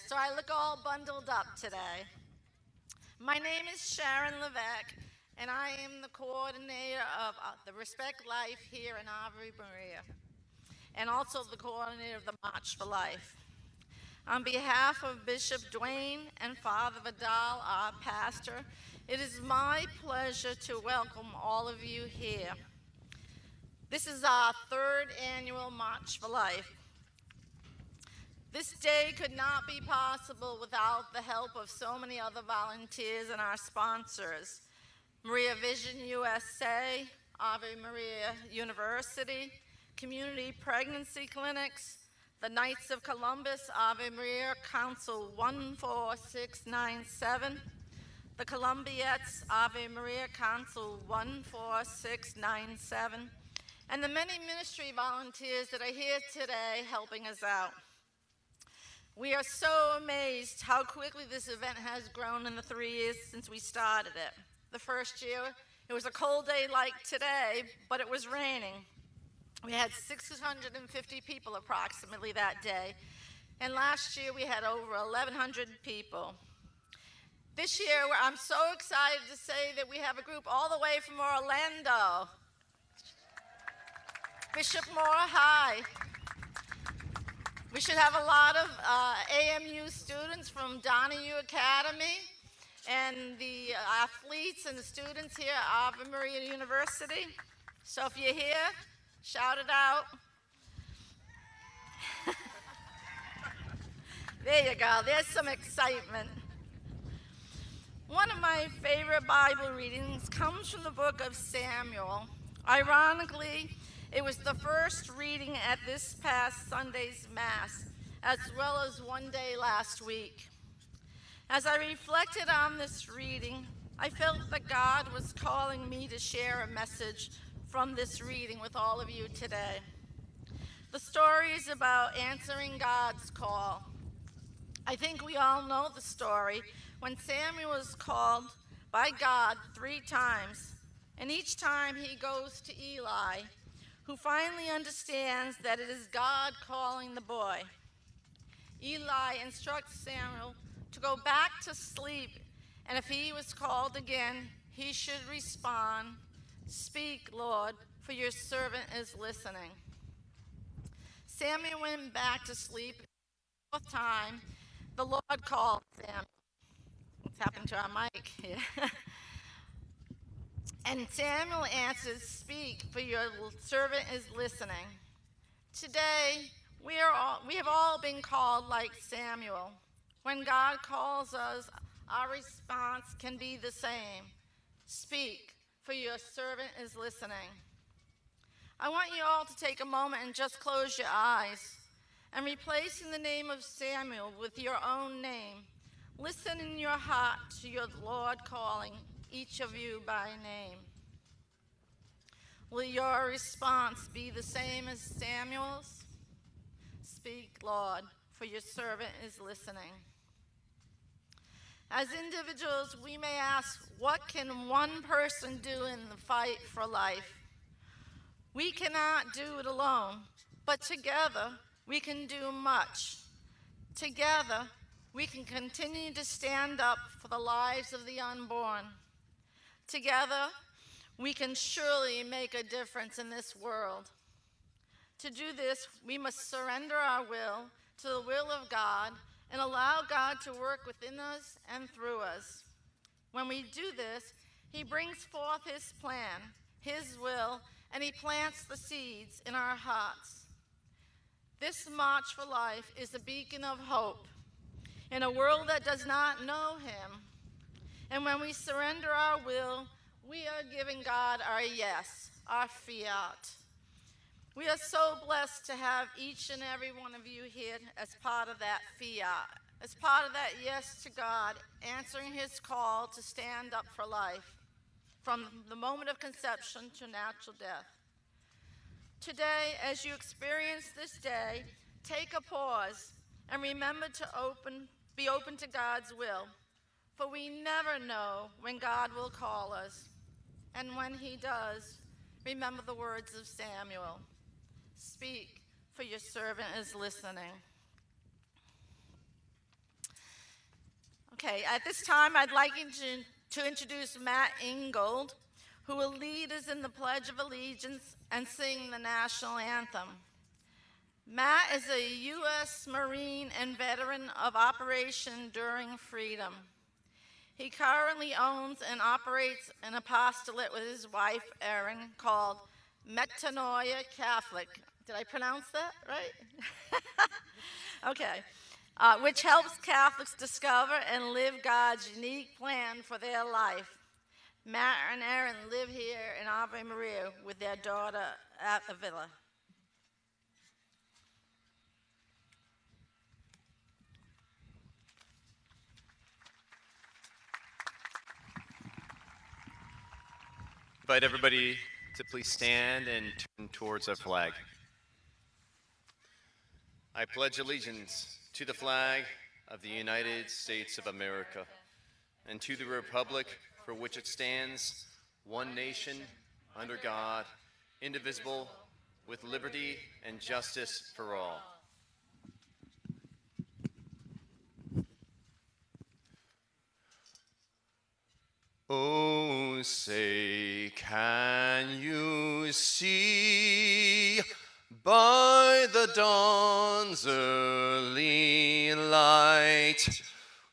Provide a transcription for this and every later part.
So I look all bundled up today. My name is Sharon Levesque, and I am the coordinator of the Respect Life here in Ave Maria, and also the coordinator of the March for Life. On behalf of Bishop Duane and Father Vidal, our pastor, it is my pleasure to welcome all of you here. This is our third annual March for Life. This day could not be possible without the help of so many other volunteers and our sponsors. Maria Vision USA, Ave Maria University, Community Pregnancy Clinics, the Knights of Columbus, Ave Maria Council 14697, the Columbiettes, Ave Maria Council 14697, and the many ministry volunteers that are here today helping us out. We are so amazed how quickly this event has grown in the 3 years since we started it. The first year, it was a cold day like today, but it was raining. We had 650 people approximately that day, and last year we had over 1,100 people. This year, I'm so excited to say that we have a group all the way from Orlando. Bishop Moore High. We should have a lot of AMU students from Donahue Academy and the athletes and the students here at Ave Maria University. So if you're here, shout it out. There you go, there's some excitement. One of my favorite Bible readings comes from the book of Samuel. Ironically, it was the first reading at this past Sunday's Mass, as well as one day last week. As I reflected on this reading, I felt that God was calling me to share a message from this reading with all of you today. The story is about answering God's call. I think we all know the story when Samuel was called by God 3 times, and each time he goes to Eli, who finally understands that it is God calling the boy. Eli instructs Samuel to go back to sleep, and if he was called again, he should respond, "Speak, Lord, for your servant is listening." Samuel went back to sleep. The 4th time, the Lord called Samuel. What's happened to our mic here? And Samuel answers, "Speak, for your servant is listening." Today, we have all been called like Samuel. When God calls us, our response can be the same. "Speak, for your servant is listening." I want you all to take a moment and just close your eyes and replacing the name of Samuel with your own name. Listen in your heart to your Lord calling each of you by name. Will your response be the same as Samuel's? "Speak, Lord, for your servant is listening." As individuals, we may ask, what can one person do in the fight for life? We cannot do it alone, but together we can do much. Together, we can continue to stand up for the lives of the unborn. Together, we can surely make a difference in this world. To do this, we must surrender our will to the will of God and allow God to work within us and through us. When we do this, He brings forth His plan, His will, and He plants the seeds in our hearts. This March for Life is a beacon of hope in a world that does not know Him. And when we surrender our will, we are giving God our yes, our fiat. We are so blessed to have each and every one of you here as part of that fiat, as part of that yes to God, answering His call to stand up for life, from the moment of conception to natural death. Today, as you experience this day, take a pause and remember to be open to God's will, for we never know when God will call us. And when He does, remember the words of Samuel. "Speak, for your servant is listening." Okay, at this time, I'd like to introduce Matt Ingold, who will lead us in the Pledge of Allegiance and sing the national anthem. Matt is a U.S. Marine and veteran of Operation Enduring Freedom. He currently owns and operates an apostolate with his wife, Erin, called Metanoia Catholic. Did I pronounce that right? Okay. Which helps Catholics discover and live God's unique plan for their life. Matt and Aaron live here in Ave Maria with their daughter at the villa. Invite everybody to please stand and turn towards our flag. I pledge allegiance to the flag of the United States of America and to the republic for which it stands, one nation, under God, indivisible, with liberty and justice for all. Oh, say, can you see by the dawn's early light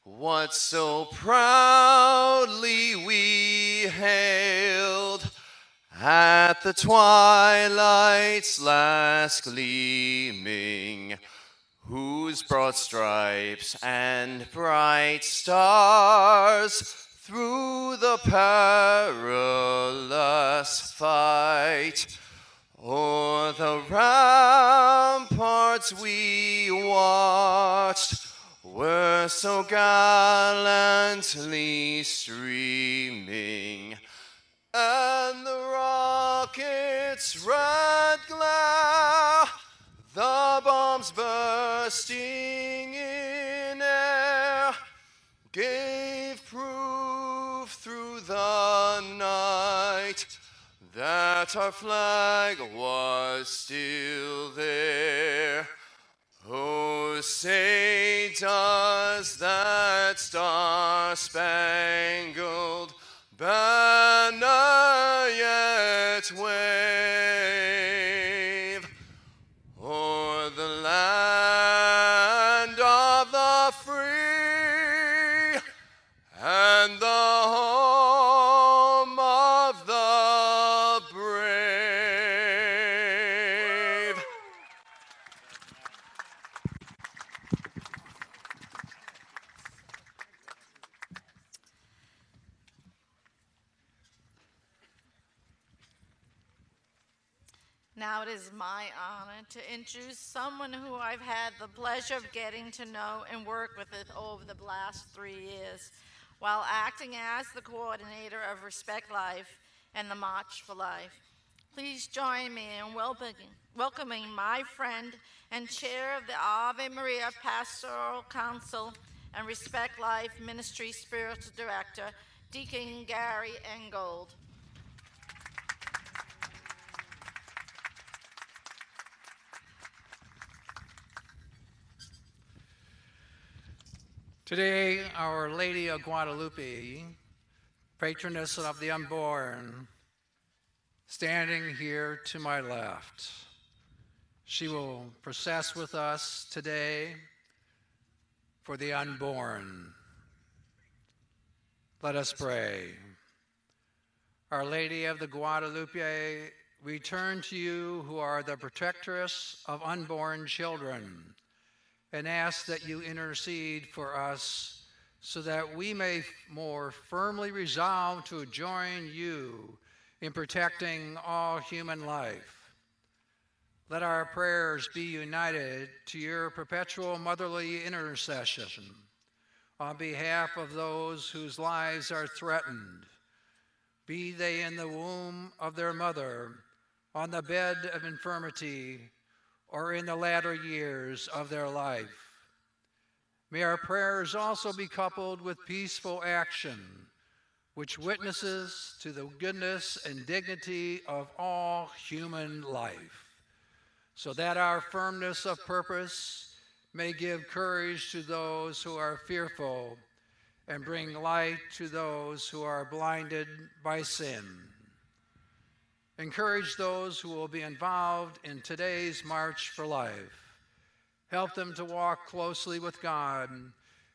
what so proudly we hailed at the twilight's last gleaming, whose broad stripes and bright stars through the perilous fight o'er the ramparts we watched were so gallantly streaming, and the rocket's red glare, the bombs bursting in air, gave proof through the night that our flag was still there. Oh, say, does that star-spangled banner yet wave o'er the land of the free and the home of the brave? Now it is my honor to introduce someone who I've had the pleasure of getting to know and work with over the last 3 years, while acting as the coordinator of Respect Life and the March for Life. Please join me in welcoming my friend and chair of the Ave Maria Pastoral Council and Respect Life Ministry Spiritual Director, Deacon Gary Engold. Today, Our Lady of Guadalupe, patroness of the unborn, standing here to my left. She will process with us today for the unborn. Let us pray. Our Lady of the Guadalupe, we turn to you who are the protectress of unborn children, and ask that you intercede for us so that we may more firmly resolve to join you in protecting all human life. Let our prayers be united to your perpetual motherly intercession on behalf of those whose lives are threatened, be they in the womb of their mother, on the bed of infirmity, or in the latter years of their life. May our prayers also be coupled with peaceful action, which witnesses to the goodness and dignity of all human life, so that our firmness of purpose may give courage to those who are fearful and bring light to those who are blinded by sin. Encourage those who will be involved in today's March for Life. Help them to walk closely with God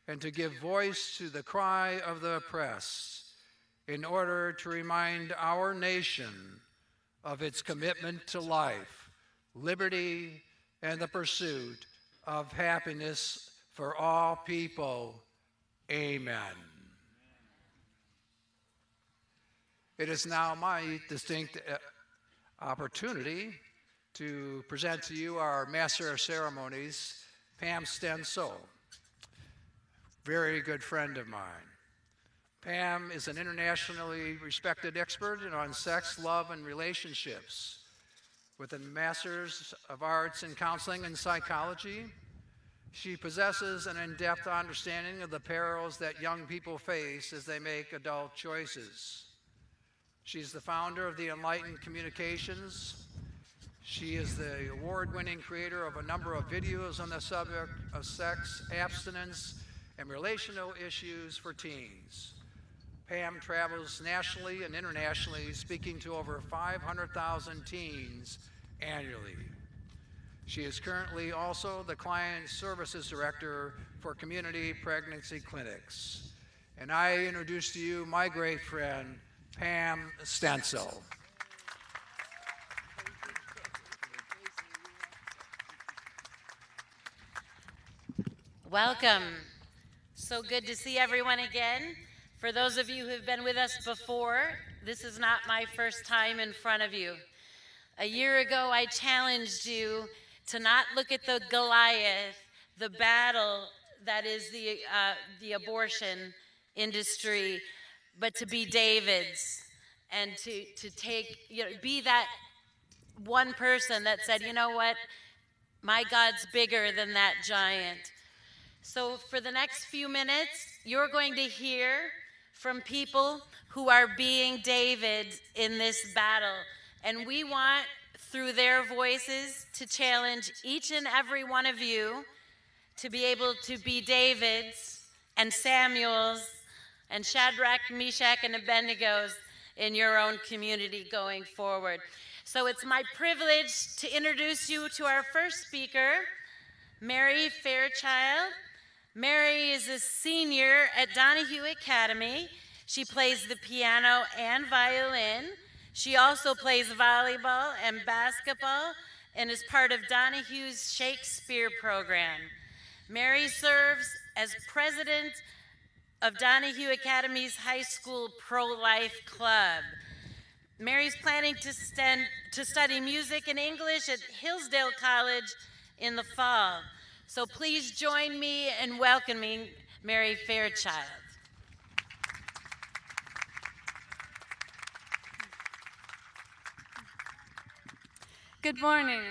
and to give voice to the cry of the oppressed in order to remind our nation of its commitment to life, liberty, and the pursuit of happiness for all people. Amen. It is now my distinct opportunity to present to you our Master of Ceremonies, Pam Stenzel, very good friend of mine. Pam is an internationally respected expert on sex, love, and relationships. With a Master's of Arts in Counseling and Psychology, she possesses an in-depth understanding of the perils that young people face as they make adult choices. She's the founder of the Enlightened Communications. She is the award-winning creator of a number of videos on the subject of sex, abstinence, and relational issues for teens. Pam travels nationally and internationally, speaking to over 500,000 teens annually. She is currently also the Client Services Director for Community Pregnancy Clinics. And I introduce to you my great friend, Pam Stenzel. Welcome. So good to see everyone again. For those of you who've been with us before, this is not my first time in front of you. A year ago, I challenged you to not look at the Goliath, the battle that is the abortion industry, but to be David's and to take, be that one person that said, you know what, my God's bigger than that giant. So for the next few minutes, you're going to hear from people who are being David in this battle. And we want, through their voices, to challenge each and every one of you to be able to be Davids and Samuels and Shadrach, Meshach, and Abednego's in your own community going forward. So it's my privilege to introduce you to our first speaker, Mary Fairchild. Mary is a senior at Donahue Academy. She plays the piano and violin. She also plays volleyball and basketball and is part of Donahue's Shakespeare program. Mary serves as president of Donahue Academy's high school pro-life club. Mary's planning to study music and English at Hillsdale College in the fall. So please join me in welcoming Mary Fairchild. Good morning.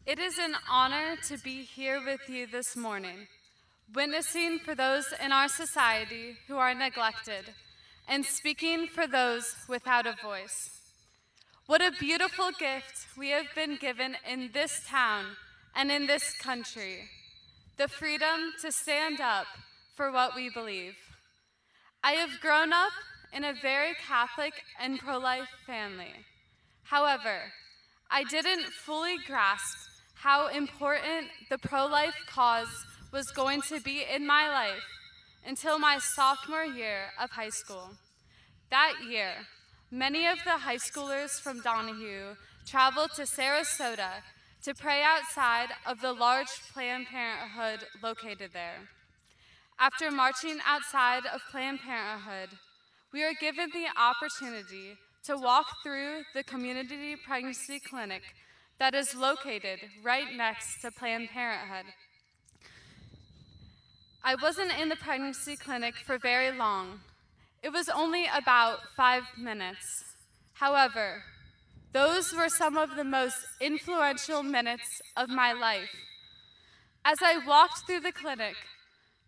It is an honor to be here with you this morning, witnessing for those in our society who are neglected and speaking for those without a voice. What a beautiful gift we have been given in this town and in this country, the freedom to stand up for what we believe. I have grown up in a very Catholic and pro-life family. However, I didn't fully grasp how important the pro-life cause was going to be in my life until my sophomore year of high school. That year, many of the high schoolers from Donahue traveled to Sarasota to pray outside of the large Planned Parenthood located there. After marching outside of Planned Parenthood, we were given the opportunity to walk through the community pregnancy clinic that is located right next to Planned Parenthood. I wasn't in the pregnancy clinic for very long. It was only about 5 minutes. However, those were some of the most influential minutes of my life. As I walked through the clinic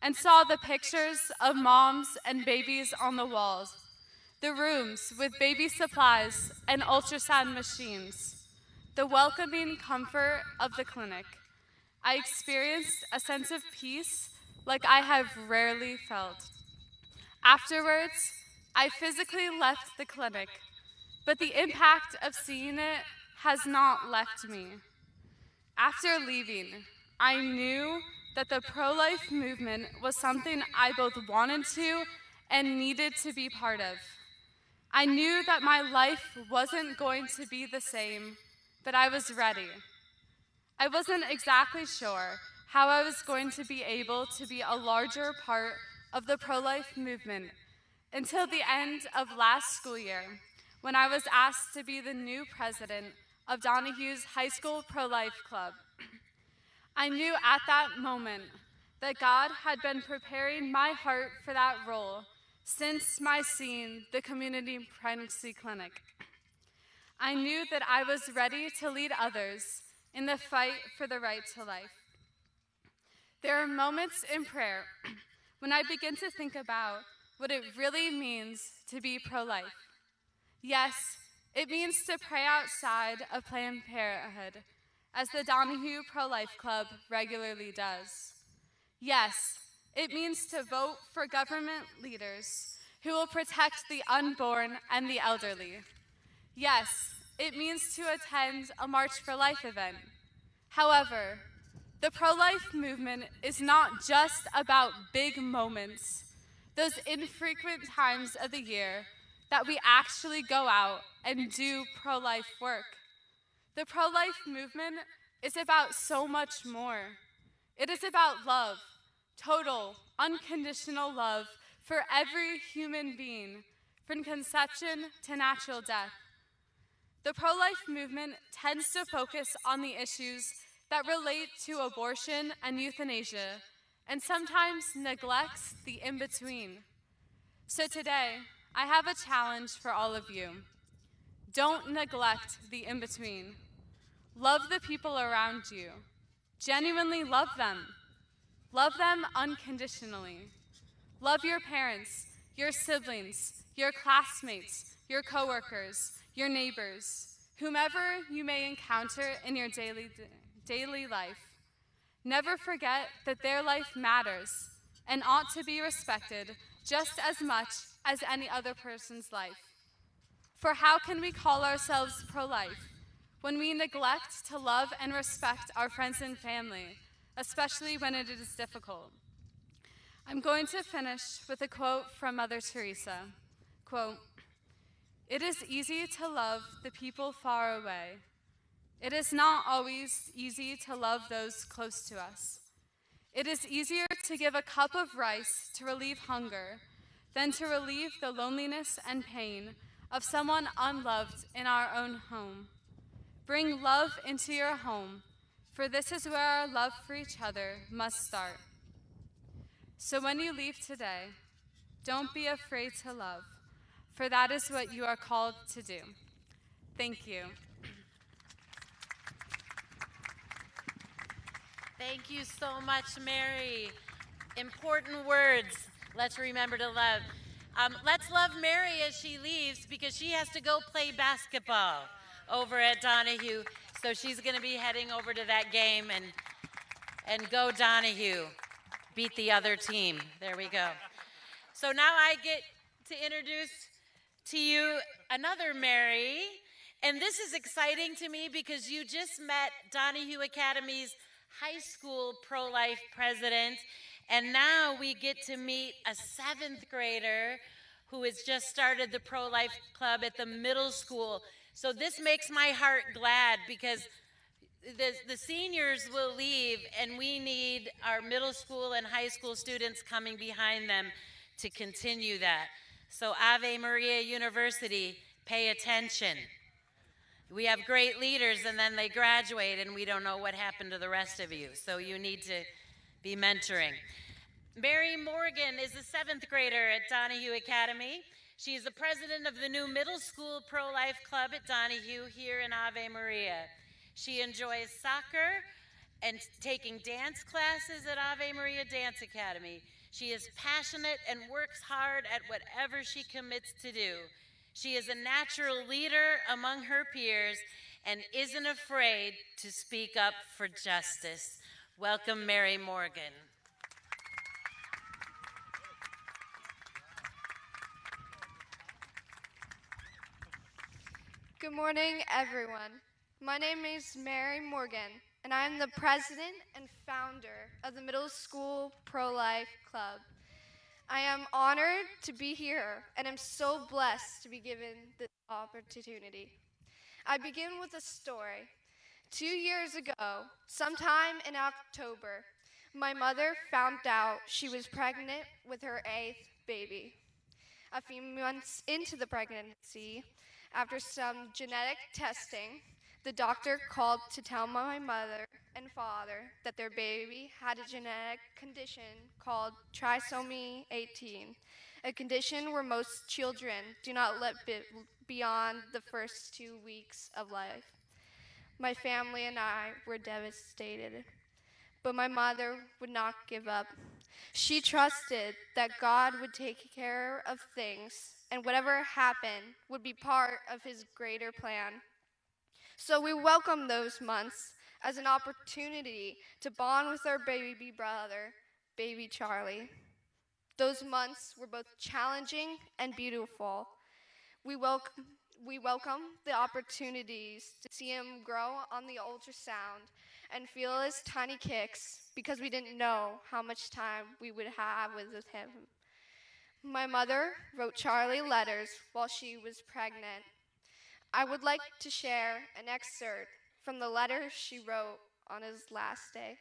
and saw the pictures of moms and babies on the walls, the rooms with baby supplies and ultrasound machines, the welcoming comfort of the clinic, I experienced a sense of peace like I have rarely felt. Afterwards, I physically left the clinic, but the impact of seeing it has not left me. After leaving, I knew that the pro-life movement was something I both wanted to and needed to be part of. I knew that my life wasn't going to be the same, but I was ready. I wasn't exactly sure how I was going to be able to be a larger part of the pro-life movement until the end of last school year, when I was asked to be the new president of Donahue's High School Pro-Life Club. I knew at that moment that God had been preparing my heart for that role since my seeing the community pregnancy clinic. I knew that I was ready to lead others in the fight for the right to life. There are moments in prayer when I begin to think about what it really means to be pro-life. Yes, it means to pray outside of Planned Parenthood, as the Donahue Pro-Life Club regularly does. Yes, it means to vote for government leaders who will protect the unborn and the elderly. Yes, it means to attend a March for Life event. However, the pro-life movement is not just about big moments, those infrequent times of the year that we actually go out and do pro-life work. The pro-life movement is about so much more. It is about love, total, unconditional love for every human being, from conception to natural death. The pro-life movement tends to focus on the issues that relate to abortion and euthanasia, and sometimes neglects the in-between. So today, I have a challenge for all of you. Don't neglect the in-between. Love the people around you. Genuinely love them. Love them unconditionally. Love your parents, your siblings, your classmates, your coworkers, your neighbors, whomever you may encounter in your daily life. Never forget that their life matters and ought to be respected just as much as any other person's life. For how can we call ourselves pro-life when we neglect to love and respect our friends and family, especially when it is difficult? I'm going to finish with a quote from Mother Teresa. Quote, "It is easy to love the people far away. It is not always easy to love those close to us. It is easier to give a cup of rice to relieve hunger than to relieve the loneliness and pain of someone unloved in our own home. Bring love into your home, for this is where our love for each other must start. So when you leave today, don't be afraid to love, for that is what you are called to do." Thank you. Thank you so much, Mary. Important words. Let's remember to love. Let's love Mary as she leaves, because she has to go play basketball over at Donahue. So she's going to be heading over to that game, and go Donahue. Beat the other team. There we go. So now I get to introduce to you another Mary. And this is exciting to me because you just met Donahue Academy's high school pro-life president, and now we get to meet a 7th grader who has just started the pro-life club at the middle school. So this makes my heart glad, because the seniors will leave, and we need our middle school and high school students coming behind them to continue that. So Ave Maria University, pay attention. We have great leaders, and then they graduate, and we don't know what happened to the rest of you. So you need to be mentoring. Mary Morgan is a 7th grader at Donahue Academy. She is the president of the new middle school pro-life club at Donahue here in Ave Maria. She enjoys soccer and taking dance classes at Ave Maria Dance Academy. She is passionate and works hard at whatever she commits to do. She is a natural leader among her peers and isn't afraid to speak up for justice. Welcome, Mary Morgan. Good morning, everyone. My name is Mary Morgan, and I'm the president and founder of the Middle School Pro-Life Club. I am honored to be here and am so blessed to be given this opportunity. I begin with a story. 2 years ago, sometime in October, my mother found out she was pregnant with her 8th baby. A few months into the pregnancy, after some genetic testing, the doctor called to tell my mother and father that their baby had a genetic condition called trisomy 18, a condition where most children do not live beyond the first 2 weeks of life. My family and I were devastated, but my mother would not give up. She trusted that God would take care of things, and whatever happened would be part of his greater plan. So we welcomed those months as an opportunity to bond with our baby brother, baby Charlie. Those months were both challenging and beautiful. We welcome the opportunities to see him grow on the ultrasound and feel his tiny kicks because we didn't know how much time we would have with him. My mother wrote Charlie letters while she was pregnant. I would like to share an excerpt from the letter she wrote on his last day.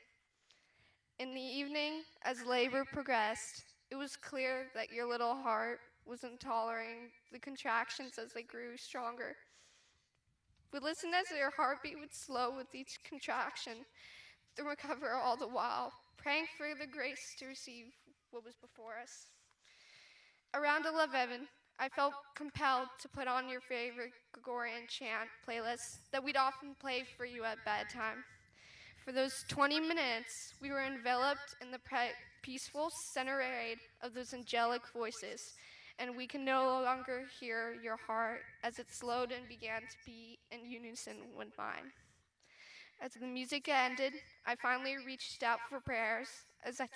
In the evening, as labor progressed, it was clear that your little heart wasn't tolerating the contractions as they grew stronger. We listened as your heartbeat would slow with each contraction, to recover all the while, praying for the grace to receive what was before us. Around 11, I felt compelled to put on your favorite Gregorian chant playlist that we'd often play for you at bedtime. For those 20 minutes, we were enveloped in the peaceful serenade of those angelic voices, and we can no longer hear your heart as it slowed and began to beat in unison with mine. As the music ended, I finally reached out for prayers as I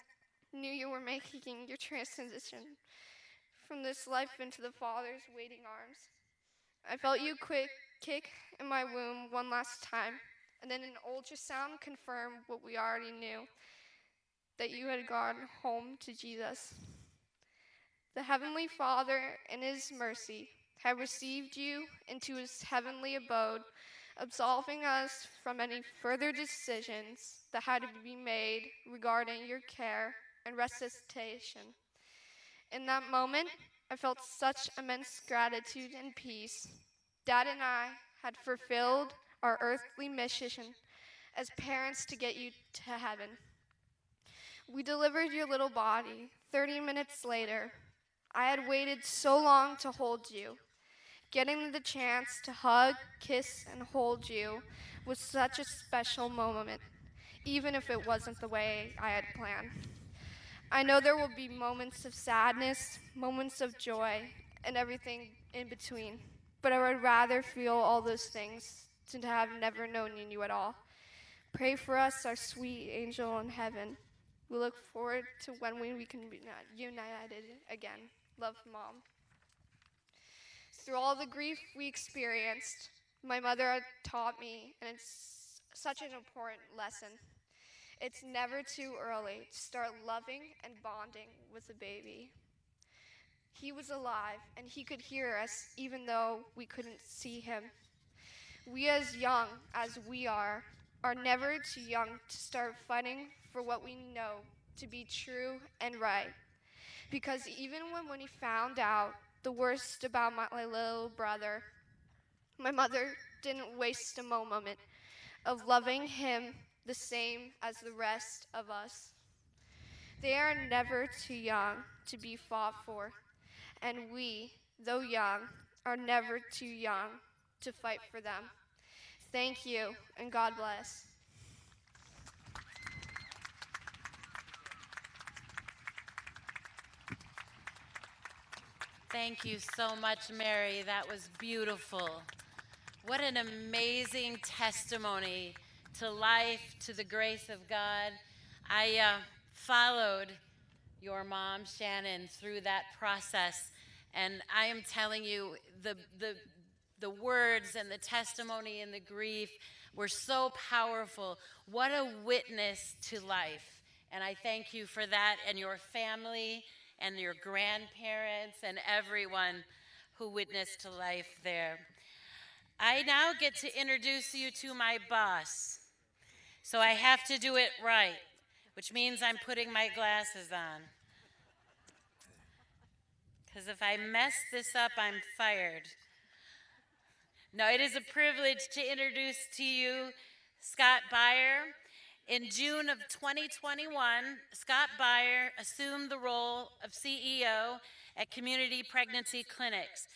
knew you were making your transition from this life into the Father's waiting arms. I felt you kick in my womb one last time, and then an ultrasound confirmed what we already knew, that you had gone home to Jesus. The Heavenly Father, in his mercy, had received you into his heavenly abode, absolving us from any further decisions that had to be made regarding your care and resuscitation. In that moment, I felt such immense gratitude and peace. Dad and I had fulfilled our earthly mission as parents to get you to heaven. We delivered your little body 30 minutes later. I had waited so long to hold you. Getting the chance to hug, kiss, and hold you was such a special moment, even if it wasn't the way I had planned. I know there will be moments of sadness, moments of joy, and everything in between, but I would rather feel all those things than to have never known you at all. Pray for us, our sweet angel in heaven. We look forward to when we can be united again. Love, Mom. Through all the grief we experienced, my mother had taught me, and it's such an important lesson. It's never too early to start loving and bonding with a baby. He was alive, and he could hear us even though we couldn't see him. We, as young as we are never too young to start fighting for what we know to be true and right. Because even when he found out the worst about my little brother, my mother didn't waste a moment of loving him the same as the rest of us. They are never too young to be fought for, and we, though young, are never too young to fight for them. Thank you, and God bless. Thank you so much, Mary. That was beautiful. What an amazing testimony to life, to the grace of God. I followed your mom, Shannon, through that process, and I am telling you, the words and the testimony and the grief were so powerful. What a witness to life. And I thank you for that and your family and your grandparents and everyone who witnessed to life there. I now get to introduce you to my boss. So I have to do it right, which means I'm putting my glasses on. Because if I mess this up, I'm fired. No, it is a privilege to introduce to you Scott Baier. In June of 2021, Scott Baier assumed the role of CEO at Community Pregnancy Clinics.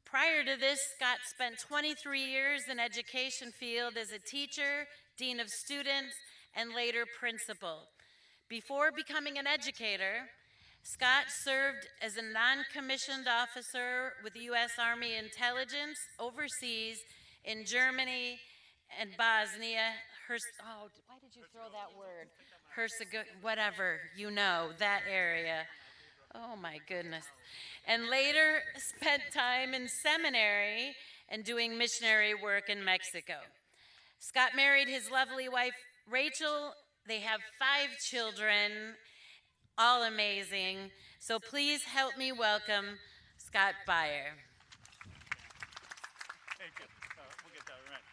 Prior to this, Scott spent 23 years in education field as a teacher, dean of students, and later principal. Before becoming an educator, Scott served as a non-commissioned officer with the U.S. Army Intelligence overseas in Germany and Bosnia. Why did you throw that word? Whatever, you know, that area. Oh my goodness. And later spent time in seminary and doing missionary work in Mexico. Scott married his lovely wife, Rachel. They have 5 children, all amazing. So please help me welcome Scott Baier. Thank you. We'll get that right.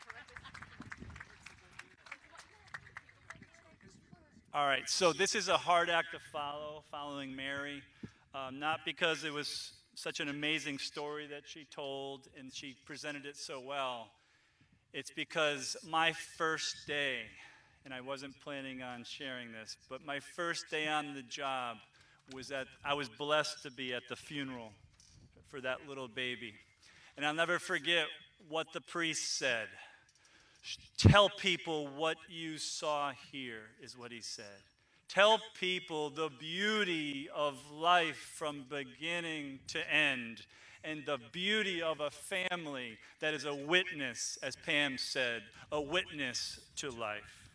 All right, so this is a hard act to follow, following Mary. Not because it was such an amazing story that she told and she presented it so well. It's because my first day, and I wasn't planning on sharing this, but my first day on the job was I was blessed to be at the funeral for that little baby. And I'll never forget what the priest said. Tell people what you saw here, is what he said. Tell people the beauty of life from beginning to end, and the beauty of a family that is a witness, as Pam said, a witness to life.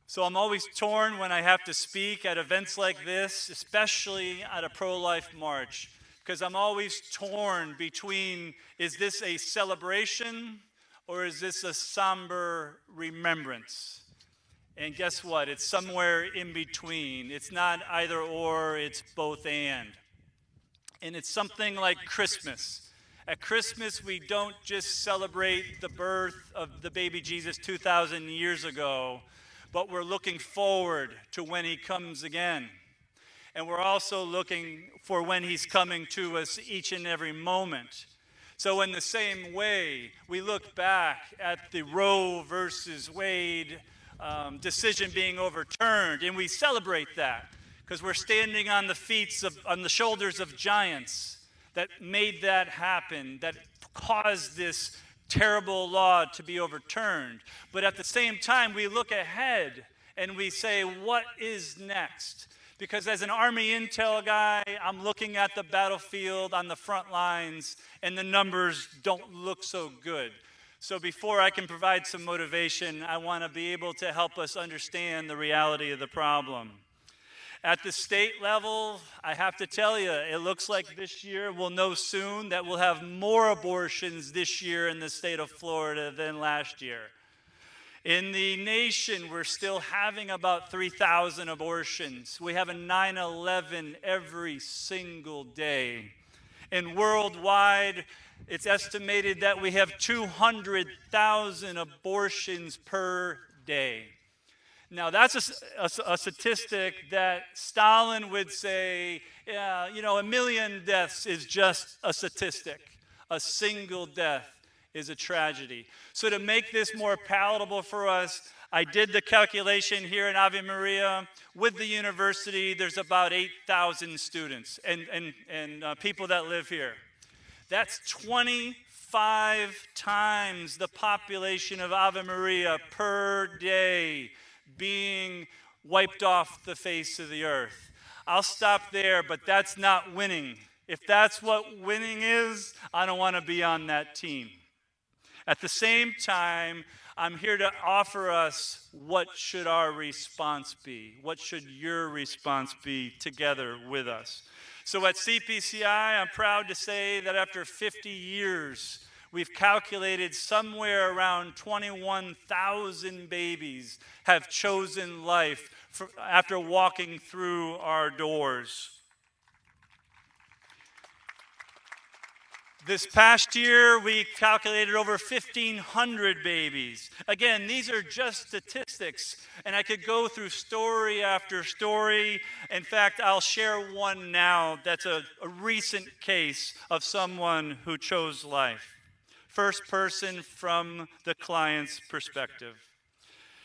So I'm always torn when I have to speak at events like this, especially at a pro-life march, because I'm always torn between, is this a celebration or is this a somber remembrance? And guess what? It's somewhere in between. It's not either or, it's both and. And it's something like Christmas. At Christmas, we don't just celebrate the birth of the baby Jesus 2,000 years ago, but we're looking forward to when he comes again. And we're also looking for when he's coming to us each and every moment. So in the same way, we look back at the Roe versus Wade decision being overturned, and we celebrate that because we're standing on the shoulders of giants that made that happen, that caused this terrible law to be overturned. But at the same time, we look ahead and we say, what is next? Because as an Army intel guy, I'm looking at the battlefield on the front lines, and the numbers don't look so good. So before I can provide some motivation, I want to be able to help us understand the reality of the problem. At the state level, I have to tell you, it looks like this year we'll know soon that we'll have more abortions this year in the state of Florida than last year. In the nation, we're still having about 3,000 abortions. We have a 9/11 every single day. And worldwide, it's estimated that we have 200,000 abortions per day. Now, that's a statistic that Stalin would say, yeah, you know, 1 million deaths is just a statistic. A single death is a tragedy. So to make this more palatable for us, I did the calculation here in Ave Maria. With the university, there's about 8,000 students and people that live here. That's 25 times the population of Ave Maria per day being wiped off the face of the earth. I'll stop there, but that's not winning. If that's what winning is, I don't want to be on that team. At the same time, I'm here to offer us what should our response be? What should your response be together with us? So at CPCI, I'm proud to say that after 50 years, we've calculated somewhere around 21,000 babies have chosen life after walking through our doors. This past year, we calculated over 1,500 babies. Again, these are just statistics, and I could go through story after story. In fact, I'll share one now that's a recent case of someone who chose life. First person from the client's perspective.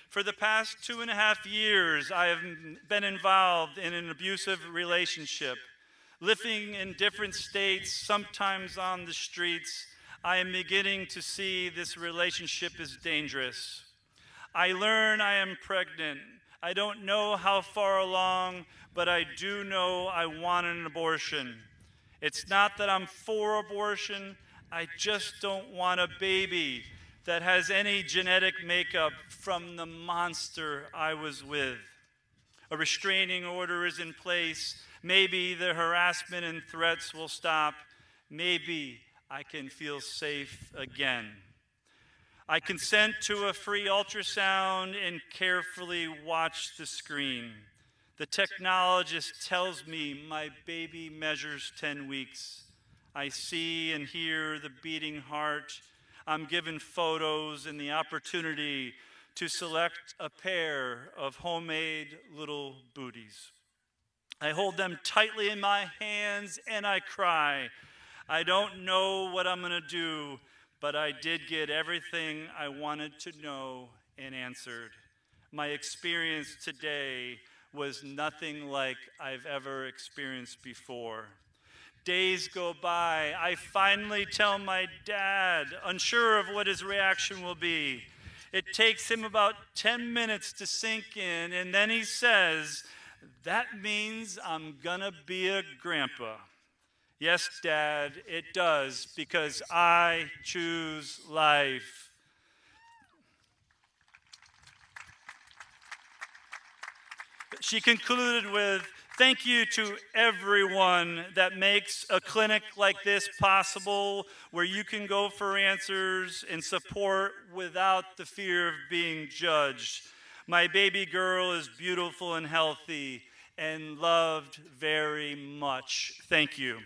For the past 2.5 years, I have been involved in an abusive relationship. Living in different states, sometimes on the streets, I am beginning to see this relationship is dangerous. I learn I am pregnant. I don't know how far along, but I do know I want an abortion. It's not that I'm for abortion, I just don't want a baby that has any genetic makeup from the monster I was with. A restraining order is in place. Maybe the harassment and threats will stop. Maybe I can feel safe again. I consent to a free ultrasound and carefully watch the screen. The technologist tells me my baby measures 10 weeks. I see and hear the beating heart. I'm given photos and the opportunity to select a pair of homemade little booties. I hold them tightly in my hands and I cry. I don't know what I'm going to do, but I did get everything I wanted to know and answered. My experience today was nothing like I've ever experienced before. Days go by. I finally tell my dad, unsure of what his reaction will be. It takes him about 10 minutes to sink in, and then he says, "That means I'm gonna be a grandpa." Yes, Dad, it does, because I choose life. She concluded with, "Thank you to everyone that makes a clinic like this possible, where you can go for answers and support without the fear of being judged. My baby girl is beautiful and healthy and loved very much. Thank you."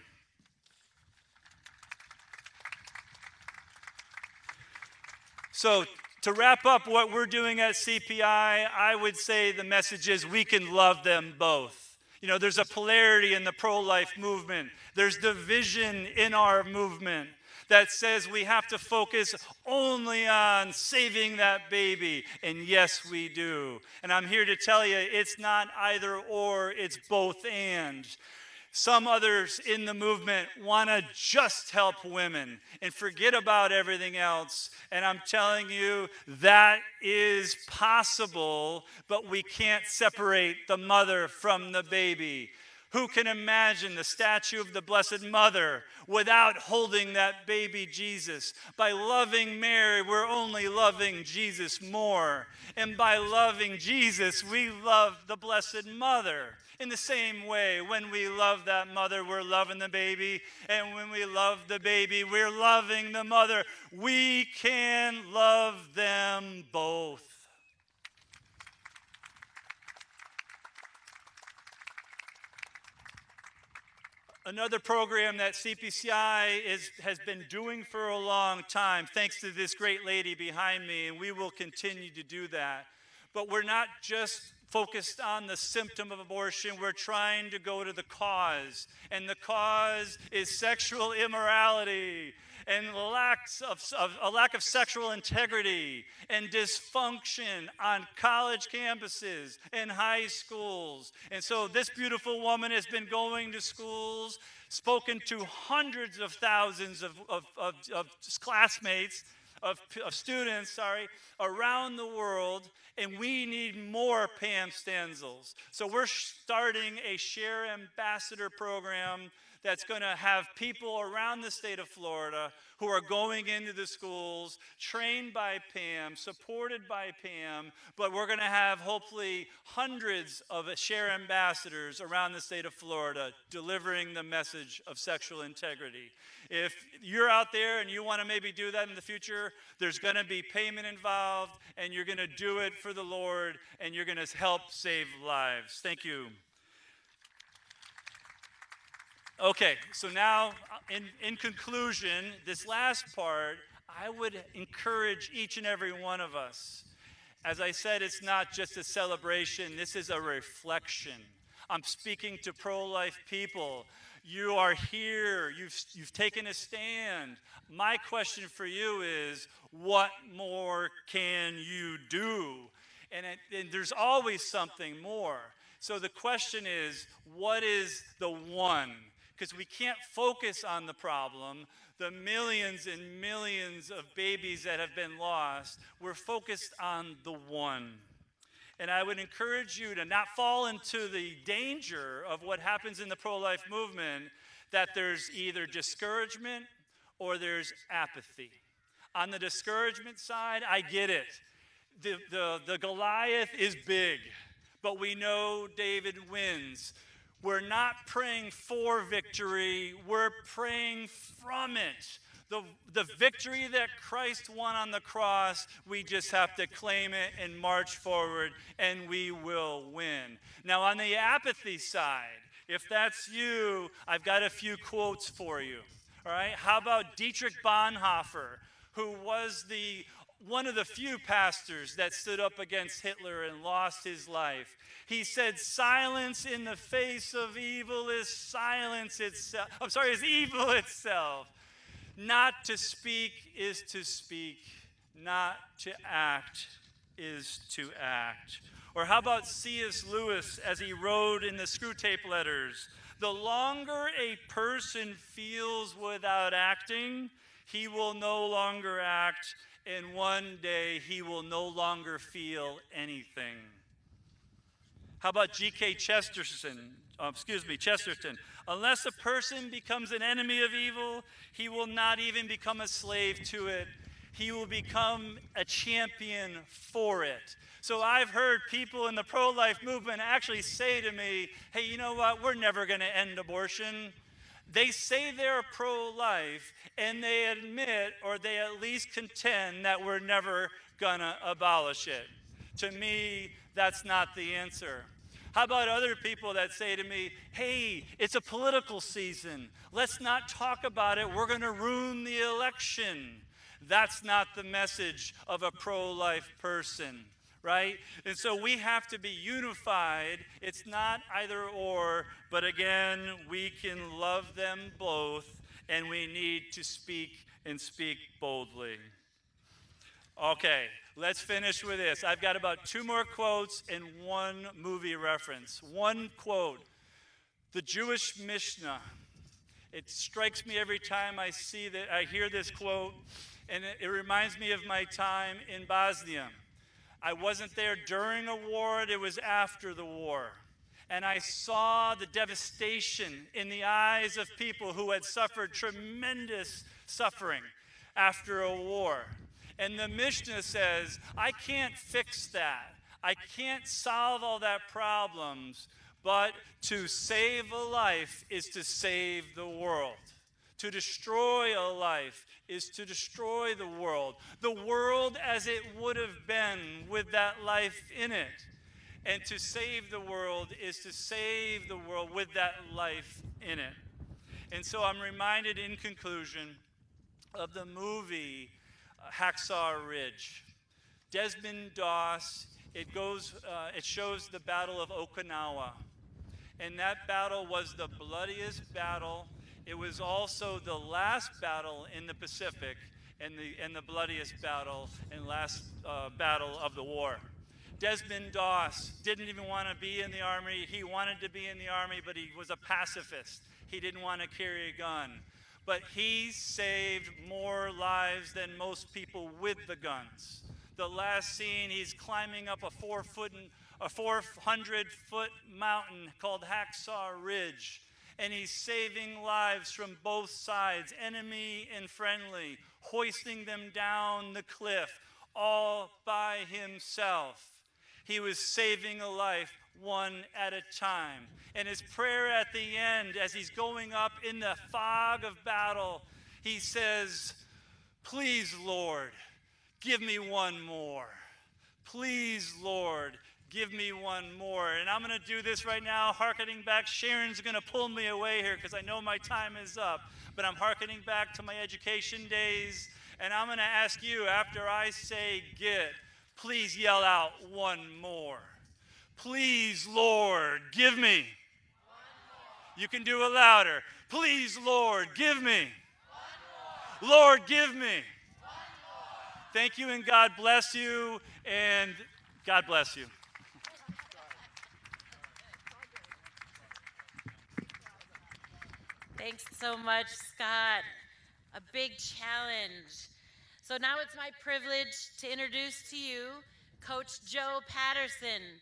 So, to wrap up what we're doing at CPI, I would say the message is we can love them both. You know, there's a polarity in the pro-life movement. There's division in our movement that says we have to focus only on saving that baby. And yes, we do. And I'm here to tell you, it's not either or, it's both and. Some others in the movement want to just help women and forget about everything else. And I'm telling you, that is possible, but we can't separate the mother from the baby. Who can imagine the statue of the Blessed Mother without holding that baby Jesus? By loving Mary, we're only loving Jesus more. And by loving Jesus, we love the Blessed Mother. In the same way, when we love that mother, we're loving the baby. And when we love the baby, we're loving the mother. We can love them both. Another program that CPCI has been doing for a long time, thanks to this great lady behind me, and we will continue to do that. But we're not just focused on the symptom of abortion, we're trying to go to the cause. And the cause is sexual immorality and a lack of sexual integrity and dysfunction on college campuses and high schools. And so this beautiful woman has been going to schools, spoken to hundreds of thousands of classmates, of students, around the world, and we need more Pam Stenzels. So we're starting a Share Ambassador program that's going to have people around the state of Florida who are going into the schools, trained by Pam, supported by Pam, but we're going to have hopefully hundreds of share ambassadors around the state of Florida delivering the message of sexual integrity. If you're out there and you want to maybe do that in the future, there's going to be payment involved, and you're going to do it for the Lord, and you're going to help save lives. Thank you. Okay, so now in conclusion, this last part, I would encourage each and every one of us. As I said, it's not just a celebration, this is a reflection. I'm speaking to pro-life people. You are here, you've taken a stand. My question for you is, what more can you do? And there's always something more. So the question is, what is the one? Because we can't focus on the problem, the millions and millions of babies that have been lost. We're focused on the one. And I would encourage you to not fall into the danger of what happens in the pro-life movement, that there's either discouragement or there's apathy. On the discouragement side, I get it. The Goliath is big, but we know David wins. We're not praying for victory, we're praying from it. The victory that Christ won on the cross, we just have to claim it and march forward, and we will win. Now, on the apathy side, if that's you, I've got a few quotes for you. All right? How about Dietrich Bonhoeffer, who was one of the few pastors that stood up against Hitler and lost his life? He said, silence in the face of evil is silence itself. Is evil itself. Not to speak is to speak. Not to act is to act. Or how about C.S. Lewis, as he wrote in the Screwtape Letters, the longer a person feels without acting, he will no longer act, and one day he will no longer feel anything. How about G.K. Chesterton? Unless a person becomes an enemy of evil, he will not even become a slave to it. He will become a champion for it. So I've heard people in the pro-life movement actually say to me, hey, you know what, we're never going to end abortion. They say they're pro-life, and they admit, or they at least contend, that we're never going to abolish it. To me, that's not the answer. How about other people that say to me, hey, it's a political season. Let's not talk about it. We're going to ruin the election. That's not the message of a pro-life person, right? And so we have to be unified. It's not either or, but again, we can love them both, and we need to speak and speak boldly. Okay, let's finish with this. I've got about 2 more quotes and 1 movie reference. 1 quote, the Jewish Mishnah. It strikes me every time I hear this quote, and it reminds me of my time in Bosnia. I wasn't there during a war, it was after the war. And I saw the devastation in the eyes of people who had suffered tremendous suffering after a war. And the Mishnah says, I can't fix that. I can't solve all that problems, but to save a life is to save the world. To destroy a life is to destroy the world as it would have been with that life in it. And to save the world is to save the world with that life in it. And so I'm reminded in conclusion of the movie Hacksaw Ridge. Desmond Doss, it shows the Battle of Okinawa. And that battle was the bloodiest battle. It was also the last battle in the Pacific and the bloodiest battle and last battle of the war. Desmond Doss didn't even want to be in the Army. He wanted to be in the Army, but he was a pacifist. He didn't want to carry a gun. But he saved more lives than most people with the guns. The last scene, he's climbing up a 400-foot mountain called Hacksaw Ridge. and he's saving lives from both sides, enemy and friendly, hoisting them down the cliff all by himself. He was saving a life one at a time. And his prayer at the end, as he's going up in the fog of battle, he says, "Please, Lord, give me one more. Please, Lord, give me one more." And I'm going to do this right now, hearkening back. Sharon's going to pull me away here because I know my time is up. But I'm hearkening back to my education days. And I'm going to ask you, after I say get, please yell out one more. Please, Lord, give me. One more. You can do it louder. Please, Lord, give me. One more. Lord, give me. One more. Thank you, and God bless you, and God bless you. Thanks so much, Scott. A big challenge. So now it's my privilege to introduce to you Coach Joe Patterson.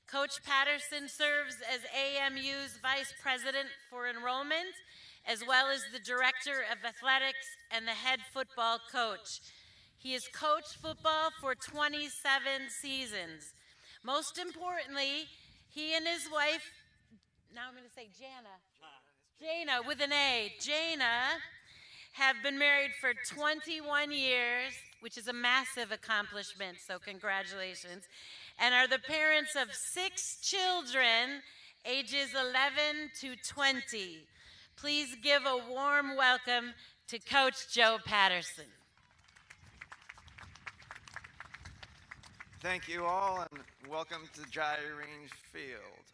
Coach Patterson serves as AMU's Vice President for Enrollment, as well as the Director of Athletics and the head football coach. He has coached football for 27 seasons. Most importantly, he and his wife, now I'm going to say Jana with an A, Jana, have been married for 21 years, which is a massive accomplishment, so congratulations, and are the parents of 6 children, ages 11 to 20. Please give a warm welcome to Coach Joe Patterson. Thank you all, and welcome to Jai Range Field.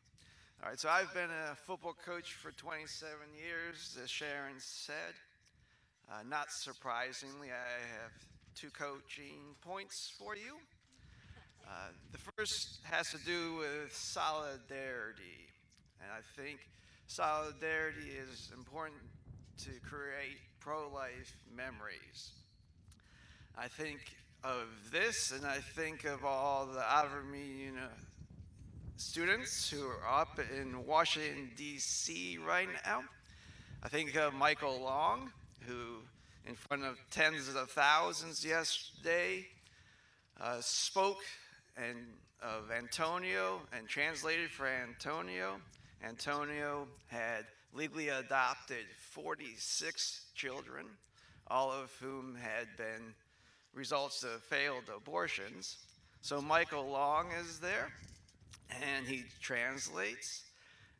All right, so I've been a football coach for 27 years, as Sharon said. Not surprisingly, I have 2 coaching points for you. The first has to do with solidarity, and I think solidarity is important to create pro-life memories. I think of this, and I think of all the Avramine students who are up in Washington, D.C. right now. I think of Michael Long, who in front of tens of thousands yesterday spoke of Antonio and translated for Antonio. Antonio had legally adopted 46 children, all of whom had been results of failed abortions. So Michael Long is there, and he translates.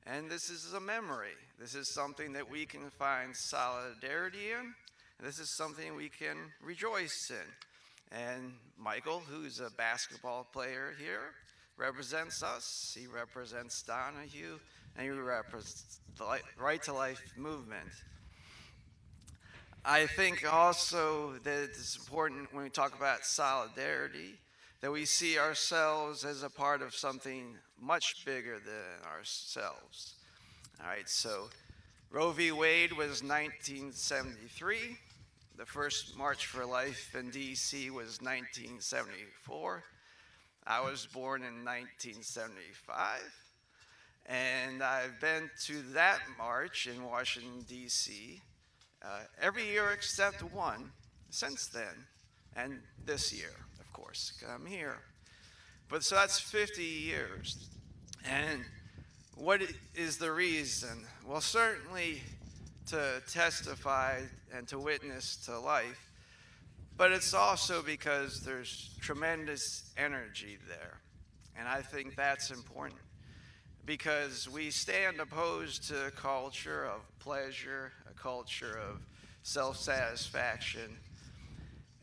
And this is a memory. This is something that we can find solidarity in. This is something we can rejoice in. And Michael, who's a basketball player here, represents us. He represents Donahue, and he represents the Right to Life movement. I think also that it's important when we talk about solidarity that we see ourselves as a part of something much bigger than ourselves. All right, so Roe v. Wade was 1973. The first March for Life in D.C. was 1974. I was born in 1975. And I've been to that march in Washington, D.C. Every year except one since then, and this year, of course, I'm here. But so that's 50 years. And what is the reason? Well, certainly to testify and to witness to life, but it's also because there's tremendous energy there. And I think that's important because we stand opposed to a culture of pleasure, a culture of self-satisfaction.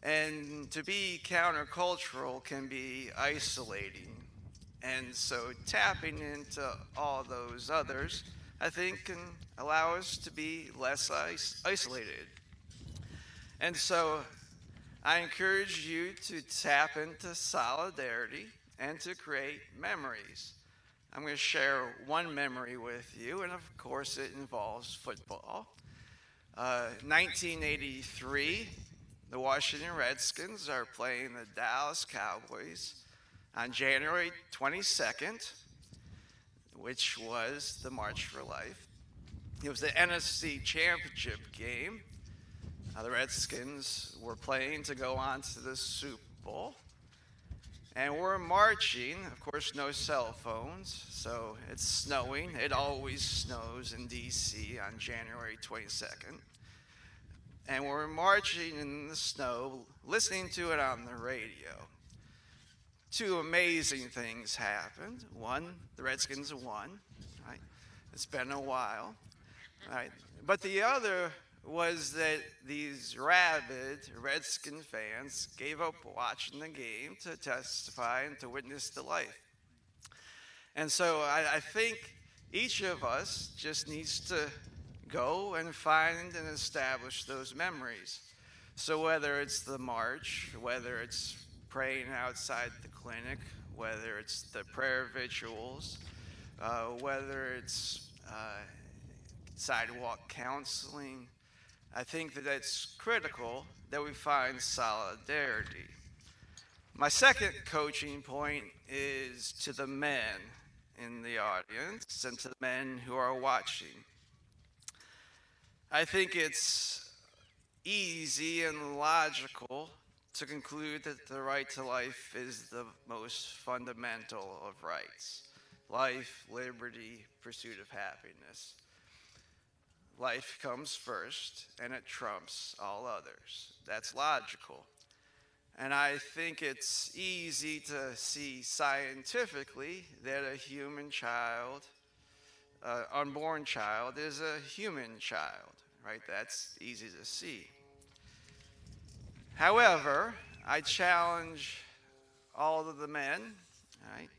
And to be countercultural can be isolating. And so tapping into all those others, I think, can allow us to be less isolated. And so I encourage you to tap into solidarity and to create memories. I'm going to share one memory with you, and of course it involves football. 1983, the Washington Redskins are playing the Dallas Cowboys on January 22nd, which was the March for Life. It was the NFC Championship game. The Redskins were playing to go on to the Super Bowl. And we're marching, of course, no cell phones, so it's snowing. It always snows in DC on January 22nd. And we're marching in the snow, listening to it on the radio. Two amazing things happened. One, the Redskins won, right? It's been a while, right? But the other was that these rabid Redskin fans gave up watching the game to testify and to witness the life. And so I think each of us just needs to go and find and establish those memories. So whether it's the march, whether it's praying outside the clinic, whether it's the prayer rituals, whether it's sidewalk counseling, I think that it's critical that we find solidarity. My second coaching point is to the men in the audience and to the men who are watching. I think it's easy and logical to conclude that the right to life is the most fundamental of rights. Life, liberty, pursuit of happiness. Life comes first, and it trumps all others. That's logical. And I think it's easy to see scientifically that a human child, unborn child, is a human child, right? That's easy to see. However, I challenge all of the men, right,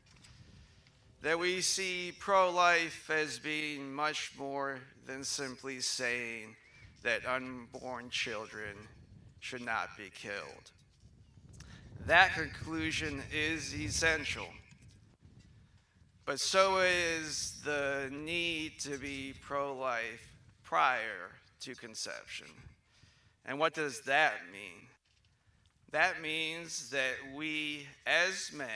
that we see pro-life as being much more than simply saying that unborn children should not be killed. That conclusion is essential, but so is the need to be pro-life prior to conception. And what does that mean? That means that we as men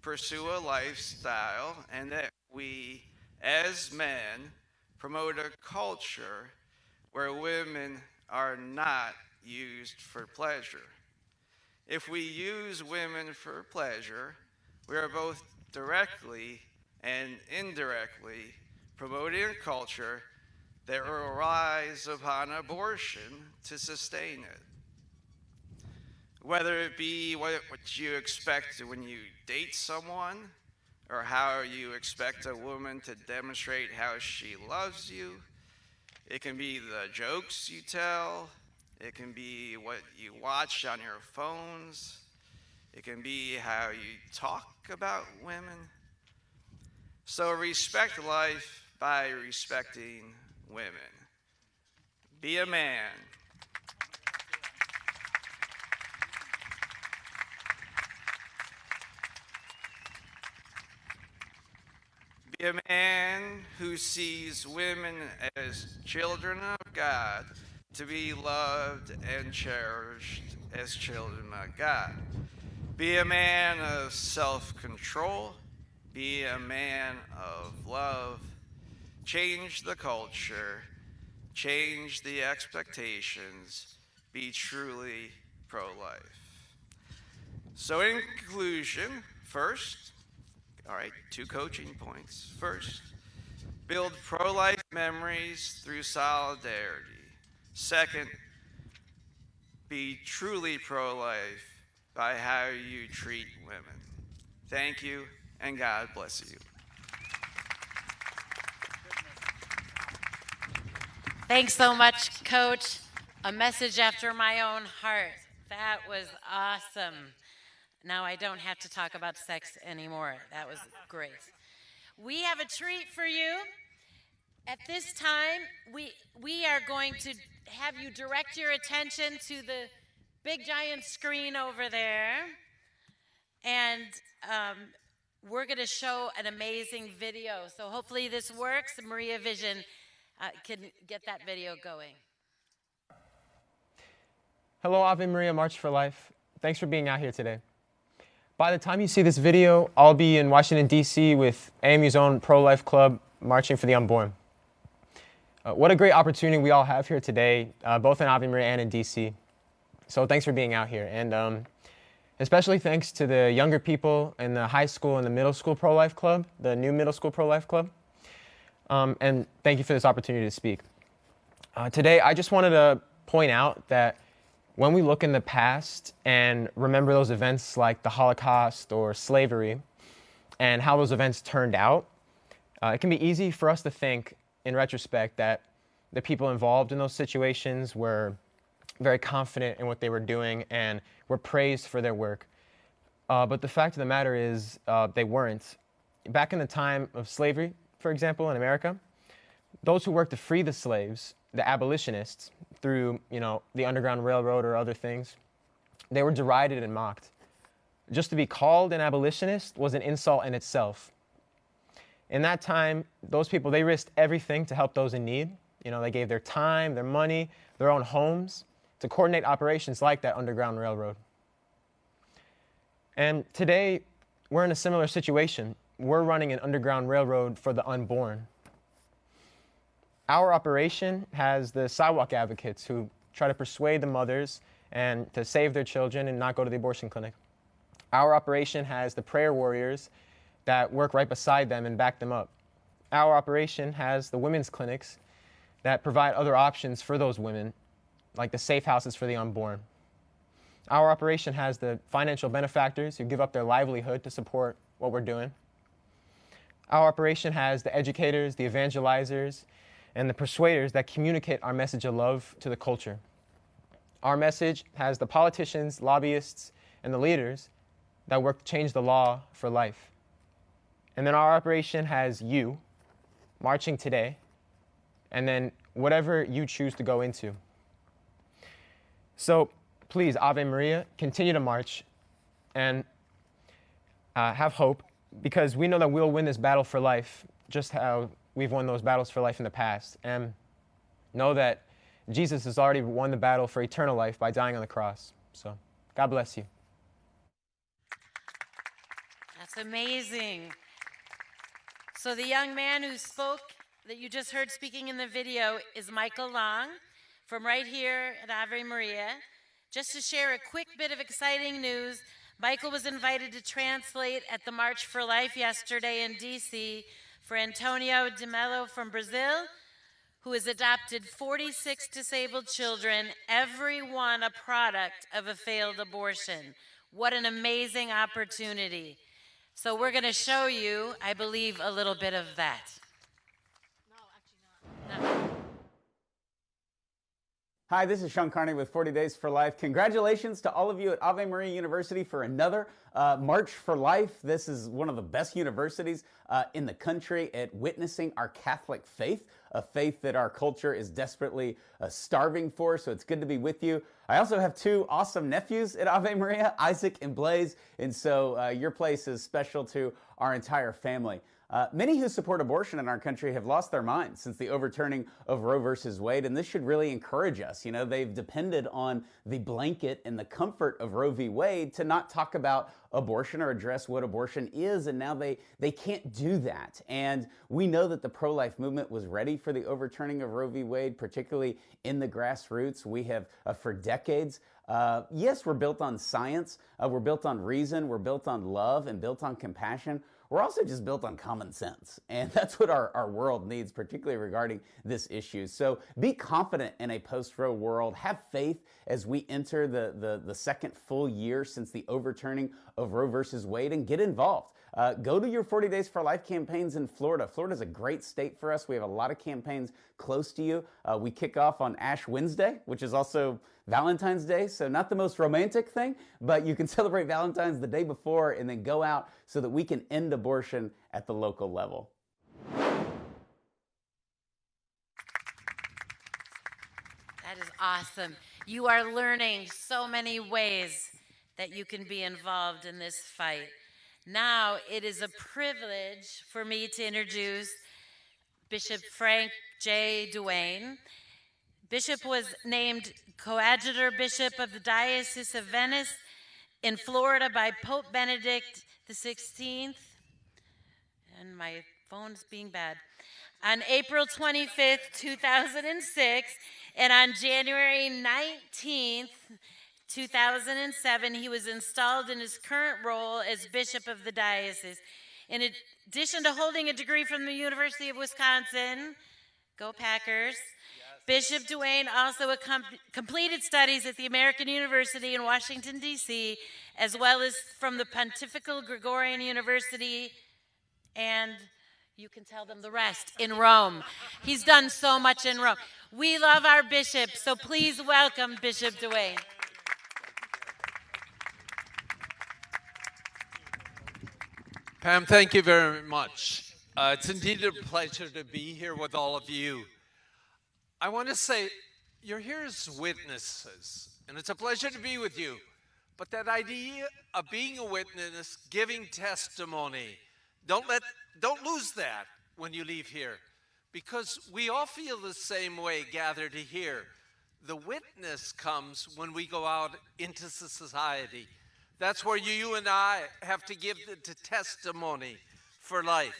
pursue a lifestyle and that we as men promote a culture where women are not used for pleasure. If we use women for pleasure, we are both directly and indirectly promoting a culture that relies upon abortion to sustain it. Whether it be what you expect when you date someone, or how you expect a woman to demonstrate how she loves you. It can be the jokes you tell. It can be what you watch on your phones. It can be how you talk about women. So respect life by respecting women. Be a man. Be a man who sees women as children of God, to be loved and cherished as children of God. Be a man of self-control. Be a man of love. Change the culture. Change the expectations. Be truly pro-life. So in conclusion, first, all right, 2 coaching points. First, build pro-life memories through solidarity. Second, be truly pro-life by how you treat women. Thank you, and God bless you. Thanks so much, Coach. A message after my own heart. That was awesome. Now I don't have to talk about sex anymore. That was great. We have a treat for you. At this time, we are going to have you direct your attention to the big giant screen over there. And we're going to show an amazing video. So hopefully this works. Maria Vision can get that video going. Hello, Ave Maria March for Life. Thanks for being out here today. By the time you see this video, I'll be in Washington, D.C. with AMU's own pro-life club marching for the unborn. What a great opportunity we all have here today, both in Ave Maria and in DC. So thanks for being out here. And especially thanks to the younger people in the high school and the middle school pro-life club, the new middle school pro-life club. And thank you for this opportunity to speak. Today, I just wanted to point out that when we look in the past and remember those events like the Holocaust or slavery and how those events turned out, it can be easy for us to think in retrospect that the people involved in those situations were very confident in what they were doing and were praised for their work. But the fact of the matter is they weren't. Back in the time of slavery, for example, in America, those who worked to free the slaves, the abolitionists, through the Underground Railroad or other things, they were derided and mocked. Just to be called an abolitionist was an insult in itself. In that time, those people, they risked everything to help those in need. They gave their time, their money, their own homes to coordinate operations like that Underground Railroad. And today, we're in a similar situation. We're running an Underground Railroad for the unborn. Our operation has the sidewalk advocates who try to persuade the mothers and to save their children and not go to the abortion clinic. Our operation has the prayer warriors that work right beside them and back them up. Our operation has the women's clinics that provide other options for those women, like the safe houses for the unborn. Our operation has the financial benefactors who give up their livelihood to support what we're doing. Our operation has the educators, the evangelizers, and the persuaders that communicate our message of love to the culture. Our message has the politicians, lobbyists, and the leaders that work to change the law for life. And then our operation has you marching today, and then whatever you choose to go into. So please, Ave Maria, continue to march and have hope, because we know that we'll win this battle for life, just how we've won those battles for life in the past. And know that Jesus has already won the battle for eternal life by dying on the cross. So God bless you. That's amazing. So the young man who spoke, that you just heard speaking in the video, is Michael Long from right here at Ave Maria. Just to share a quick bit of exciting news, Michael was invited to translate at the March for Life yesterday in DC for Antonio de Mello from Brazil, who has adopted 46 disabled children, every one a product of a failed abortion. What an amazing opportunity. So we're going to show you, I believe, a little bit of that. No, actually not. No. Hi, this is Sean Carney with 40 Days for Life. Congratulations to all of you at Ave Maria University for another March for Life. This is one of the best universities in the country at witnessing our Catholic faith, a faith that our culture is desperately starving for, so it's good to be with you. I also have two awesome nephews at Ave Maria, Isaac and Blaze, and so your place is special to our entire family. Many who support abortion in our country have lost their minds since the overturning of Roe versus Wade, and this should really encourage us. They've depended on the blanket and the comfort of Roe v. Wade to not talk about abortion or address what abortion is, and now they can't do that. And we know that the pro-life movement was ready for the overturning of Roe v. Wade, particularly in the grassroots. We have, for decades, yes, we're built on science, we're built on reason, we're built on love, and built on compassion. We're also just built on common sense, and that's what our world needs, particularly regarding this issue. So be confident in a post-Roe world. Have faith as we enter the second full year since the overturning of Roe versus Wade, and get involved. Go to your 40 Days for Life campaigns in Florida. Florida's a great state for us. We have a lot of campaigns close to you. We kick off on Ash Wednesday, which is also Valentine's Day, so not the most romantic thing, but you can celebrate Valentine's the day before and then go out so that we can end abortion at the local level. That is awesome. You are learning so many ways that you can be involved in this fight. Now it is a privilege for me to introduce Bishop Frank J. Dewane. Bishop was named Coadjutor Bishop of the Diocese of Venice in Florida by Pope Benedict XVI. And my phone's being bad. On April 25th, 2006, and on January 19th, 2007, he was installed in his current role as Bishop of the Diocese. In addition to holding a degree from the University of Wisconsin, go Packers, Bishop Dewane also completed studies at the American University in Washington, D.C., as well as from the Pontifical Gregorian University, and you can tell them the rest, in Rome. He's done so much in Rome. We love our bishop, so please welcome Bishop Dewane. Pam, thank you very much. It's indeed a pleasure to be here with all of you. I want to say, you're here as witnesses, and it's a pleasure to be with you. But that idea of being a witness, giving testimony, don't lose that when you leave here, because we all feel the same way gathered here. The witness comes when we go out into society. That's where you and I have to give the testimony for life.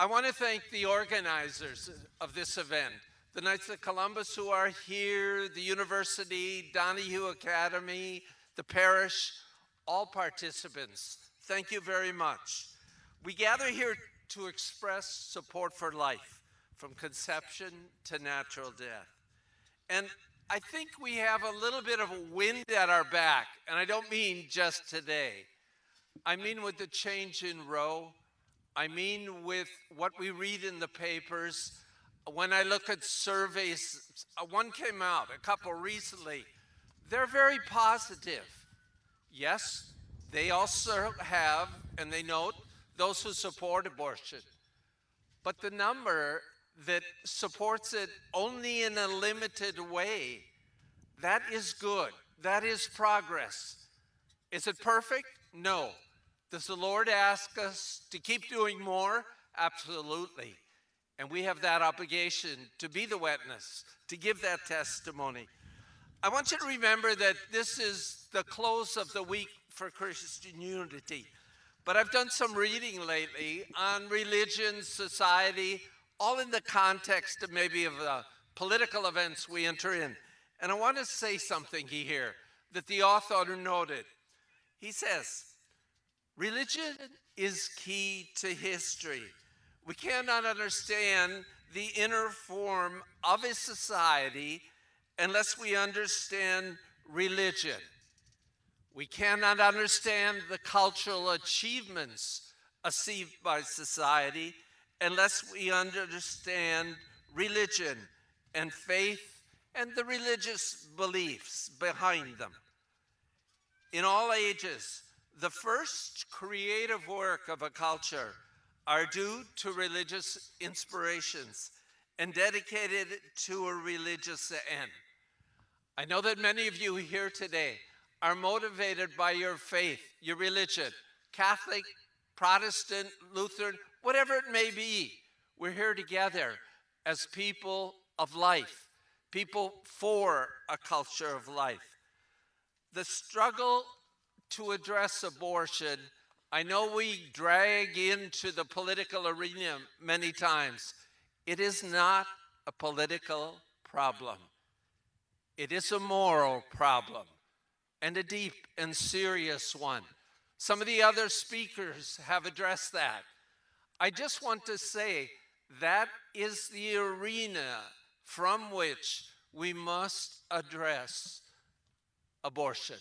I want to thank the organizers of this event, the Knights of Columbus who are here, the university, Donahue Academy, the parish, all participants. Thank you very much. We gather here to express support for life, from conception to natural death. And I think we have a little bit of a wind at our back, and I don't mean just today. I mean with the change in Roe. I mean with what we read in the papers. When I look at surveys, one came out, a couple recently, they're very positive. Yes, they also have, and they note, those who support abortion. But the number that supports it only in a limited way, that is good. That is progress. Is it perfect? No. Does the Lord ask us to keep doing more? Absolutely. And we have that obligation to be the witness, to give that testimony. I want you to remember that this is the close of the week for Christian unity. But I've done some reading lately on religion, society, all in the context of maybe of the political events we enter in. And I want to say something here that the author noted. He says, religion is key to history. We cannot understand the inner form of a society unless we understand religion. We cannot understand the cultural achievements achieved by society unless we understand religion and faith and the religious beliefs behind them. In all ages, the first creative work of a culture are due to religious inspirations and dedicated to a religious end. I know that many of you here today are motivated by your faith, your religion, Catholic, Protestant, Lutheran, whatever it may be. We're here together as people of life, people for a culture of life. The struggle to address abortion, I know we drag into the political arena many times. It is not a political problem. It is a moral problem, and a deep and serious one. Some of the other speakers have addressed that. I just want to say that is the arena from which we must address abortion.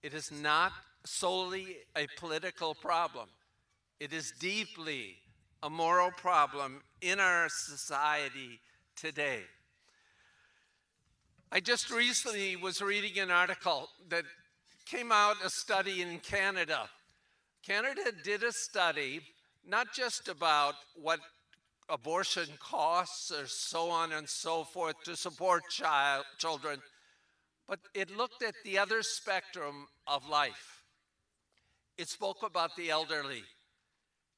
It is not solely a political problem. It is deeply a moral problem in our society today. I just recently was reading an article that came out, a study in Canada. Canada did a study not just about what abortion costs or so on and so forth to support children, but it looked at the other spectrum of life. It spoke about the elderly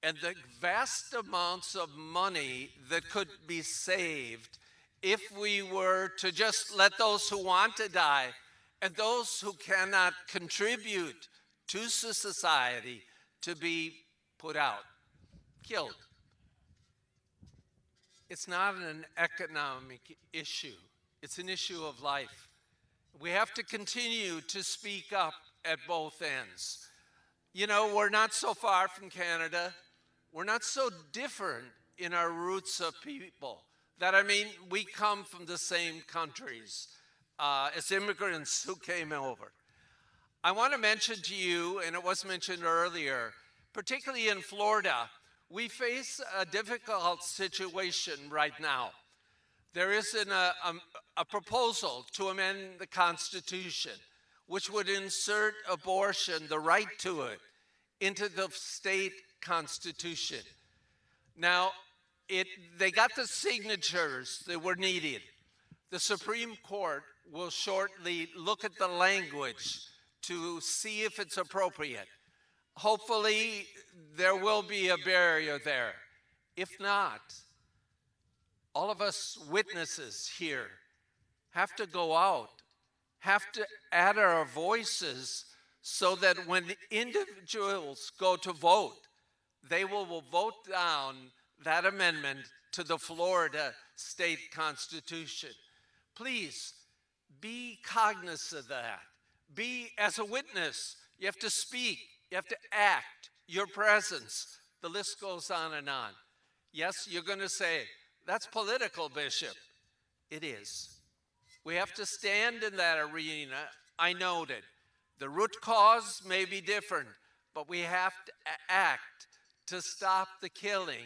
and the vast amounts of money that could be saved if we were to just let those who want to die and those who cannot contribute to society to be put out, killed. it's not an economic issue. It's an issue of life. We have to continue to speak up at both ends. You know, we're not so far from Canada. We're not so different in our roots of people. That, I mean, we come from the same countries as immigrants who came over. I want to mention to you, and it was mentioned earlier, particularly in Florida, we face a difficult situation right now. There is a proposal to amend the Constitution, which would insert abortion, the right to it, into the state constitution. Now, they got the signatures that were needed. The Supreme Court will shortly look at the language to see if it's appropriate. Hopefully, there will be a barrier there. If not, all of us witnesses here have to go out, have to add our voices so that when individuals go to vote, they will vote down that amendment to the Florida state constitution. Please be cognizant of that. Be, as a witness, you have to speak, you have to act, your presence. The list goes on and on. Yes, you're going to say, that's political, Bishop. It is. We have to stand in that arena. I noted. The root cause may be different, but we have to act to stop the killing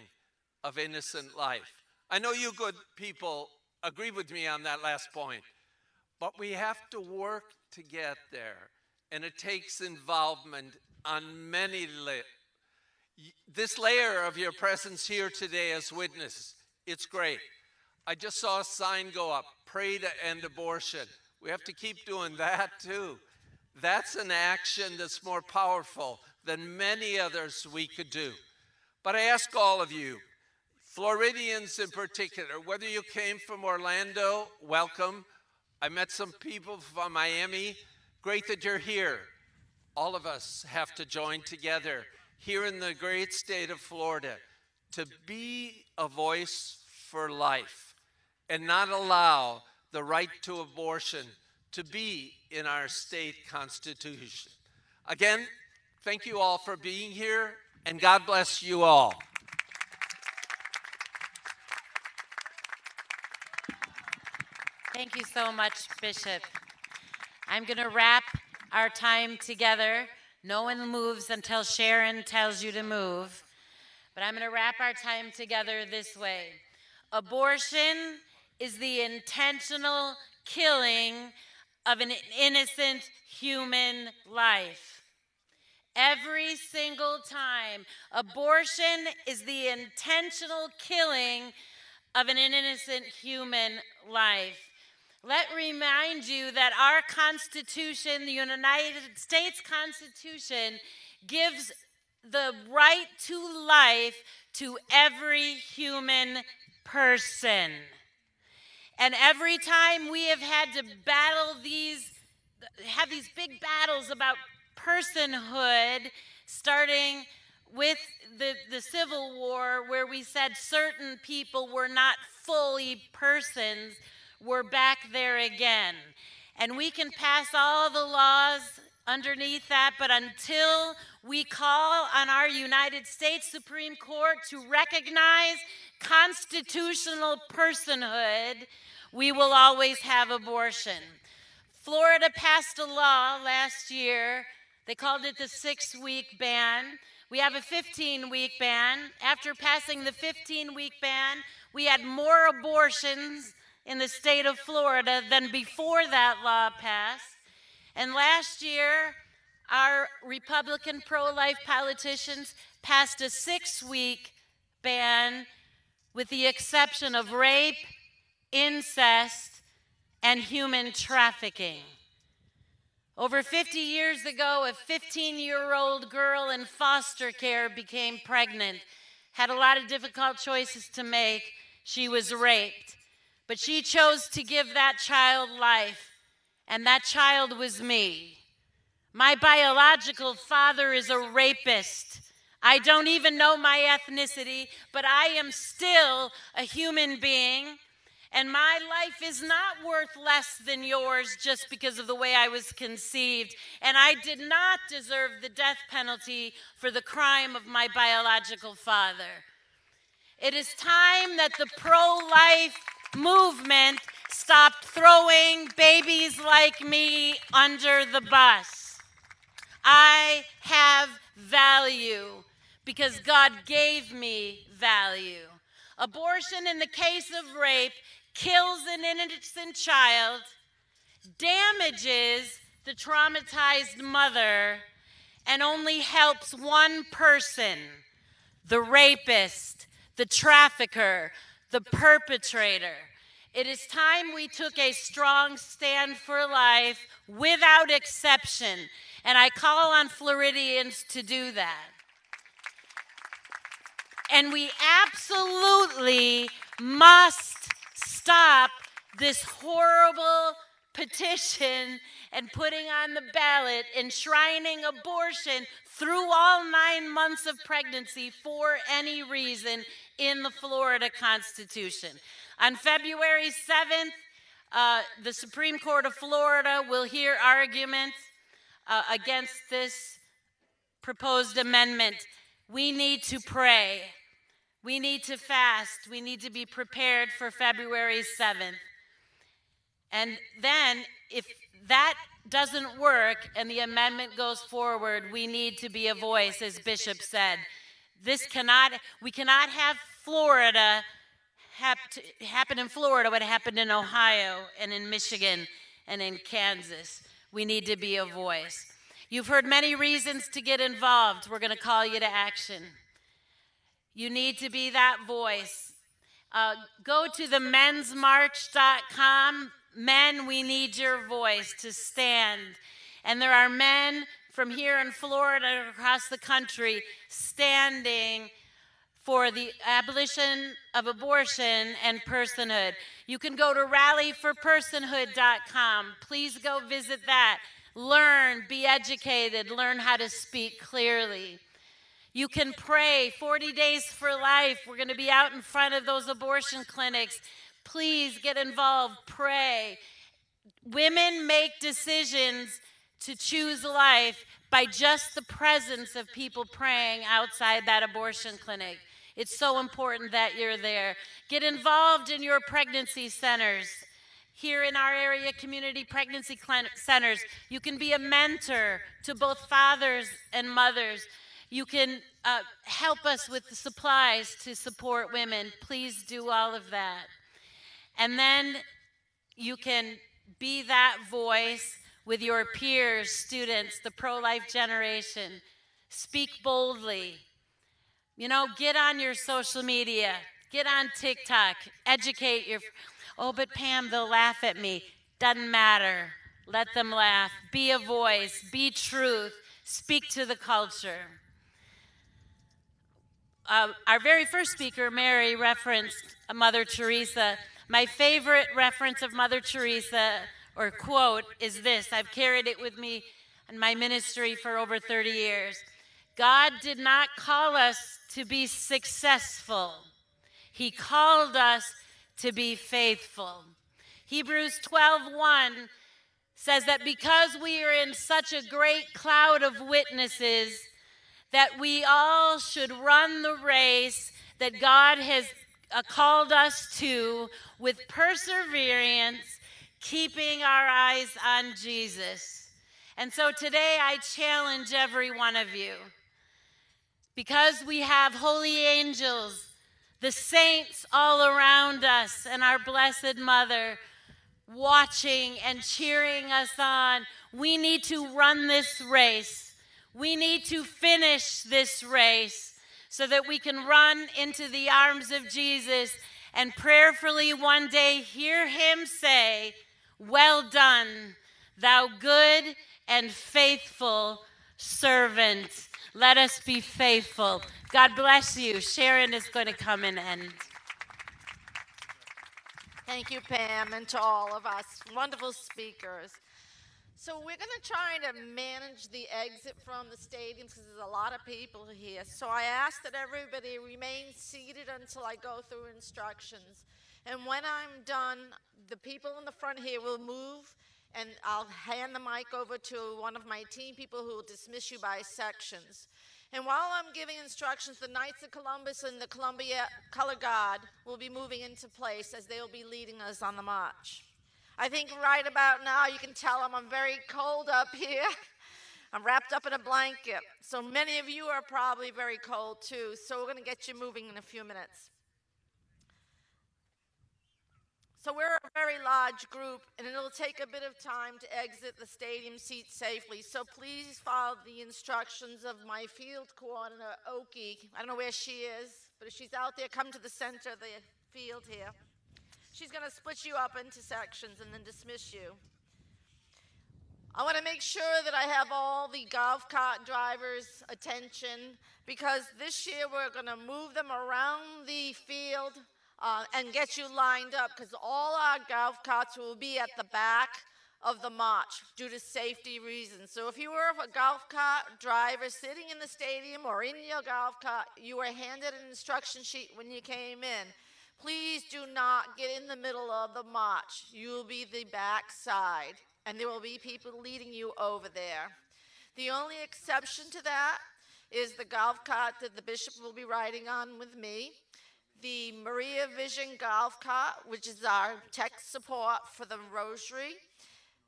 of innocent life. I know you good people agree with me on that last point, but we have to work to get there, and it takes involvement on many layers. This layer of your presence here today as witness, it's great. I just saw a sign go up, pray to end abortion. We have to keep doing that too. That's an action that's more powerful than many others we could do. But I ask all of you, Floridians in particular, whether you came from Orlando, welcome. I met some people from Miami. Great that you're here. All of us have to join together here in the great state of Florida to be a voice for life and not allow the right to abortion to be in our state constitution. Again, thank you all for being here, and God bless you all. Thank you so much, Bishop. I'm going to wrap our time together. No one moves until Sharon tells you to move. But I'm going to wrap our time together this way. Abortion is the intentional killing of an innocent human life. Every single time, abortion is the intentional killing of an innocent human life. Let me remind you that our Constitution, the United States Constitution, gives the right to life to every human person. And every time we have had to have these big battles about personhood, starting with the Civil War, where we said certain people were not fully persons, we're back there again. And we can pass all the laws underneath that, but until we call on our United States Supreme Court to recognize constitutional personhood, we will always have abortion. Florida passed a law last year. They called it the 6-week ban. We have a 15-week ban. After passing the 15-week ban, we had more abortions in the state of Florida than before that law passed. And last year, our Republican pro-life politicians passed a 6-week ban with the exception of rape, incest, and human trafficking. Over 50 years ago, a 15-year-old girl in foster care became pregnant, had a lot of difficult choices to make. She was raped, but she chose to give that child life, and that child was me. My biological father is a rapist. I don't even know my ethnicity, but I am still a human being, and my life is not worth less than yours just because of the way I was conceived. And I did not deserve the death penalty for the crime of my biological father. It is time that the pro-life movement stopped throwing babies like me under the bus. I have value because God gave me value. Abortion in the case of rape kills an innocent child, damages the traumatized mother, and only helps one person, the rapist, the trafficker, the perpetrator. It is time we took a strong stand for life without exception, and I call on Floridians to do that. And we absolutely must stop this horrible petition and putting on the ballot enshrining abortion through all 9 months of pregnancy for any reason in the Florida Constitution. On February 7th, the Supreme Court of Florida will hear arguments against this proposed amendment. We need to pray. We need to fast. We need to be prepared for February 7th. And then, if that doesn't work and the amendment goes forward, we need to be a voice, as Bishop said. We cannot have Florida happen in Florida what happened in Ohio and in Michigan and in Kansas. We need to be a voice. You've heard many reasons to get involved. We're going to call you to action. You need to be that voice. Go to the mensmarch.com. Men, we need your voice to stand. And there are men from here in Florida and across the country standing for the abolition of abortion and personhood. You can go to rallyforpersonhood.com. Please go visit that. Learn, be educated, learn how to speak clearly. You can pray 40 Days for Life. We're going to be out in front of those abortion clinics. Please get involved, pray. Women make decisions to choose life by just the presence of people praying outside that abortion clinic. It's so important that you're there. Get involved in your pregnancy centers. Here in our area, community pregnancy centers, you can be a mentor to both fathers and mothers. You can help us with the supplies to support women. Please do all of that. And then you can be that voice with your peers, students, the pro-life generation. Speak boldly. You know, get on your social media. Get on TikTok. Educate your... Oh, but Pam, they'll laugh at me. Doesn't matter. Let them laugh. Be a voice. Be truth. Speak to the culture. Our very first speaker, Mary, referenced Mother Teresa. My favorite reference of Mother Teresa, or quote, is this. I've carried it with me in my ministry for over 30 years. God did not call us to be successful. He called us to be faithful. Hebrews 12:1 says that because we are in such a great cloud of witnesses, that we all should run the race that God has called us to with perseverance, keeping our eyes on Jesus. And so today I challenge every one of you, because we have holy angels, the saints all around us, and our Blessed Mother watching and cheering us on. We need to run this race. We need to finish this race so that we can run into the arms of Jesus and prayerfully one day hear him say, "Well done, thou good and faithful servant." Let us be faithful. God bless you. Sharon is going to come and end. Thank you, Pam, and to all of us wonderful speakers. So we're going to try to manage the exit from the stadiums because there's a lot of people here. So I ask that everybody remain seated until I go through instructions. And when I'm done, the people in the front here will move, and I'll hand the mic over to one of my team people who will dismiss you by sections. And while I'm giving instructions, the Knights of Columbus and the Columbia Color Guard will be moving into place as they will be leading us on the march. I think right about now you can tell I'm very cold up here. I'm wrapped up in a blanket. So many of you are probably very cold too. So we're going to get you moving in a few minutes. So we're a very large group, and it'll take a bit of time to exit the stadium seats safely. So please follow the instructions of my field coordinator, Oki. I don't know where she is, but if she's out there, come to the center of the field here. She's going to split you up into sections and then dismiss you. I want to make sure that I have all the golf cart drivers' attention, because this year we're going to move them around the field and get you lined up, because all our golf carts will be at the back of the march due to safety reasons. So if you were a golf cart driver sitting in the stadium or in your golf cart, you were handed an instruction sheet when you came in. Please do not get in the middle of the march. You will be the back side, and there will be people leading you over there. The only exception to that is the golf cart that the bishop will be riding on with me, the Maria Vision golf cart, which is our tech support for the rosary.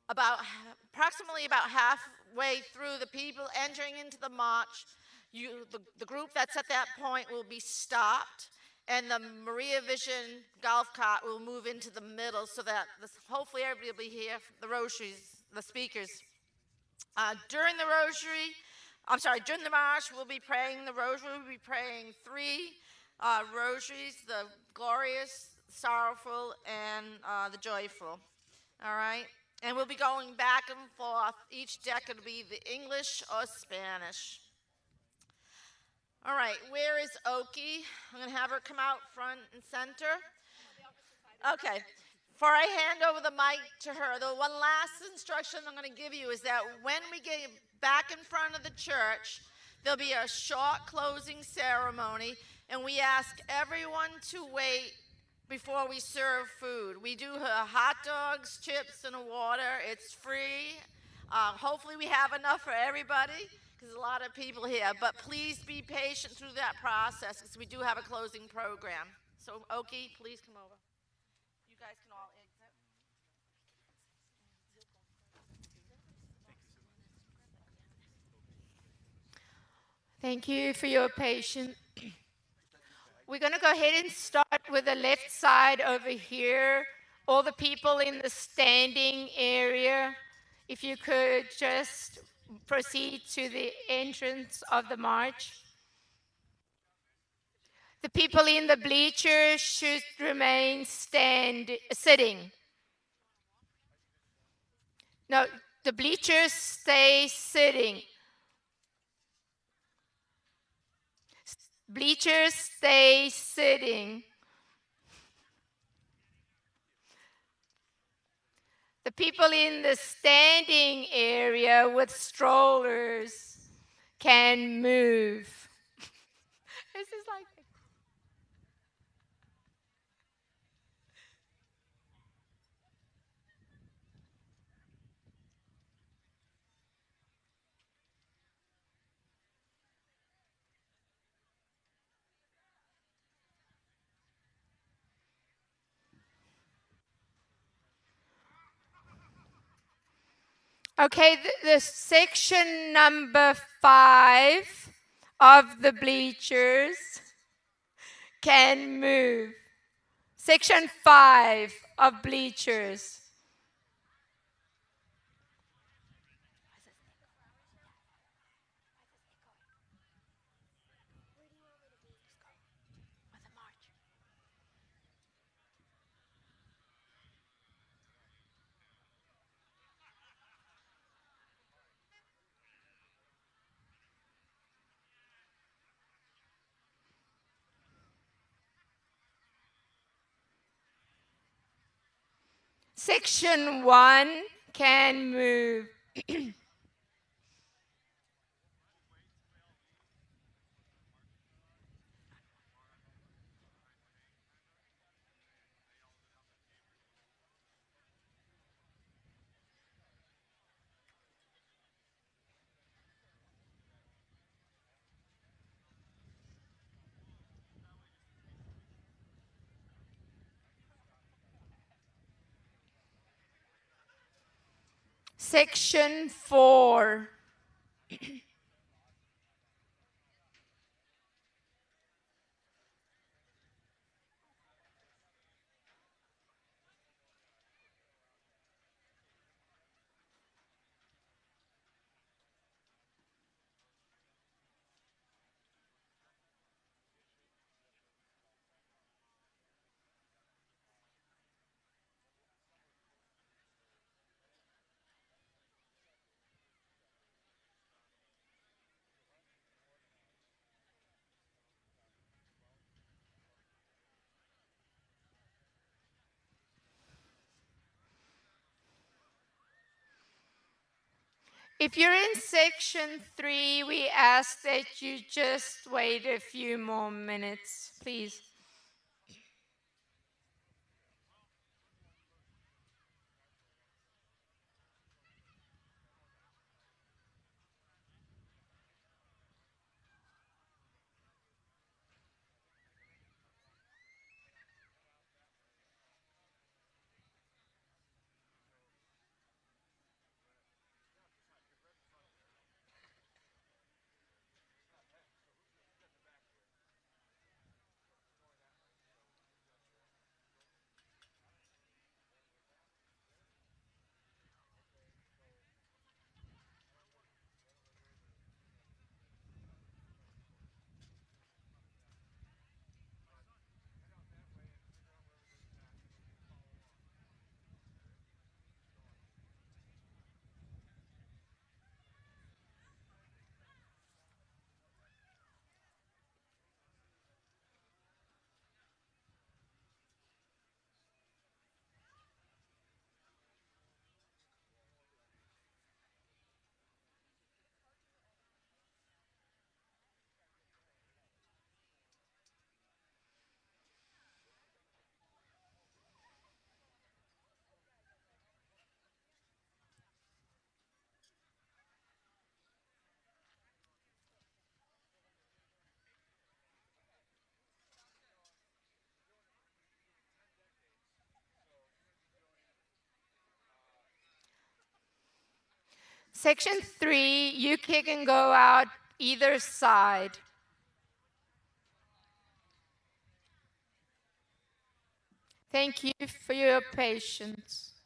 Approximately about halfway through, the people entering into the march, the group that's at that point will be stopped, and the Maria Vision golf cart will move into the middle so that hopefully everybody will be here, the rosaries, the speakers. During the march, we'll be praying the rosary. We'll be praying 3 rosaries, the glorious, sorrowful, and the joyful. All right? And we'll be going back and forth. Each deck will be the English or Spanish. All right, where is Oki? I'm going to have her come out front and center. Okay. Before I hand over the mic to her, the one last instruction I'm going to give you is that when we get back in front of the church, there'll be a short closing ceremony, and we ask everyone to wait before we serve food. We do hot dogs, chips, and water. It's free. Hopefully we have enough for everybody, because there's a lot of people here. But please be patient through that process, because we do have a closing program. So, Oki, please come over. You guys can all exit. Thank you for your patience. We're going to go ahead and start with the left side over here. All the people in the standing area, if you could just proceed to the entrance of the march. The people in the bleachers should remain sitting. No, the bleachers stay sitting. Bleachers stay sitting. The people in the standing area with strollers can move. This is like... Okay, the section number 5 of the bleachers can move. Section 5 of bleachers. Section 1 can move. Section 4. If you're in section 3, we ask that you just wait a few more minutes, please. Section 3, you can go out either side. Thank you for your patience.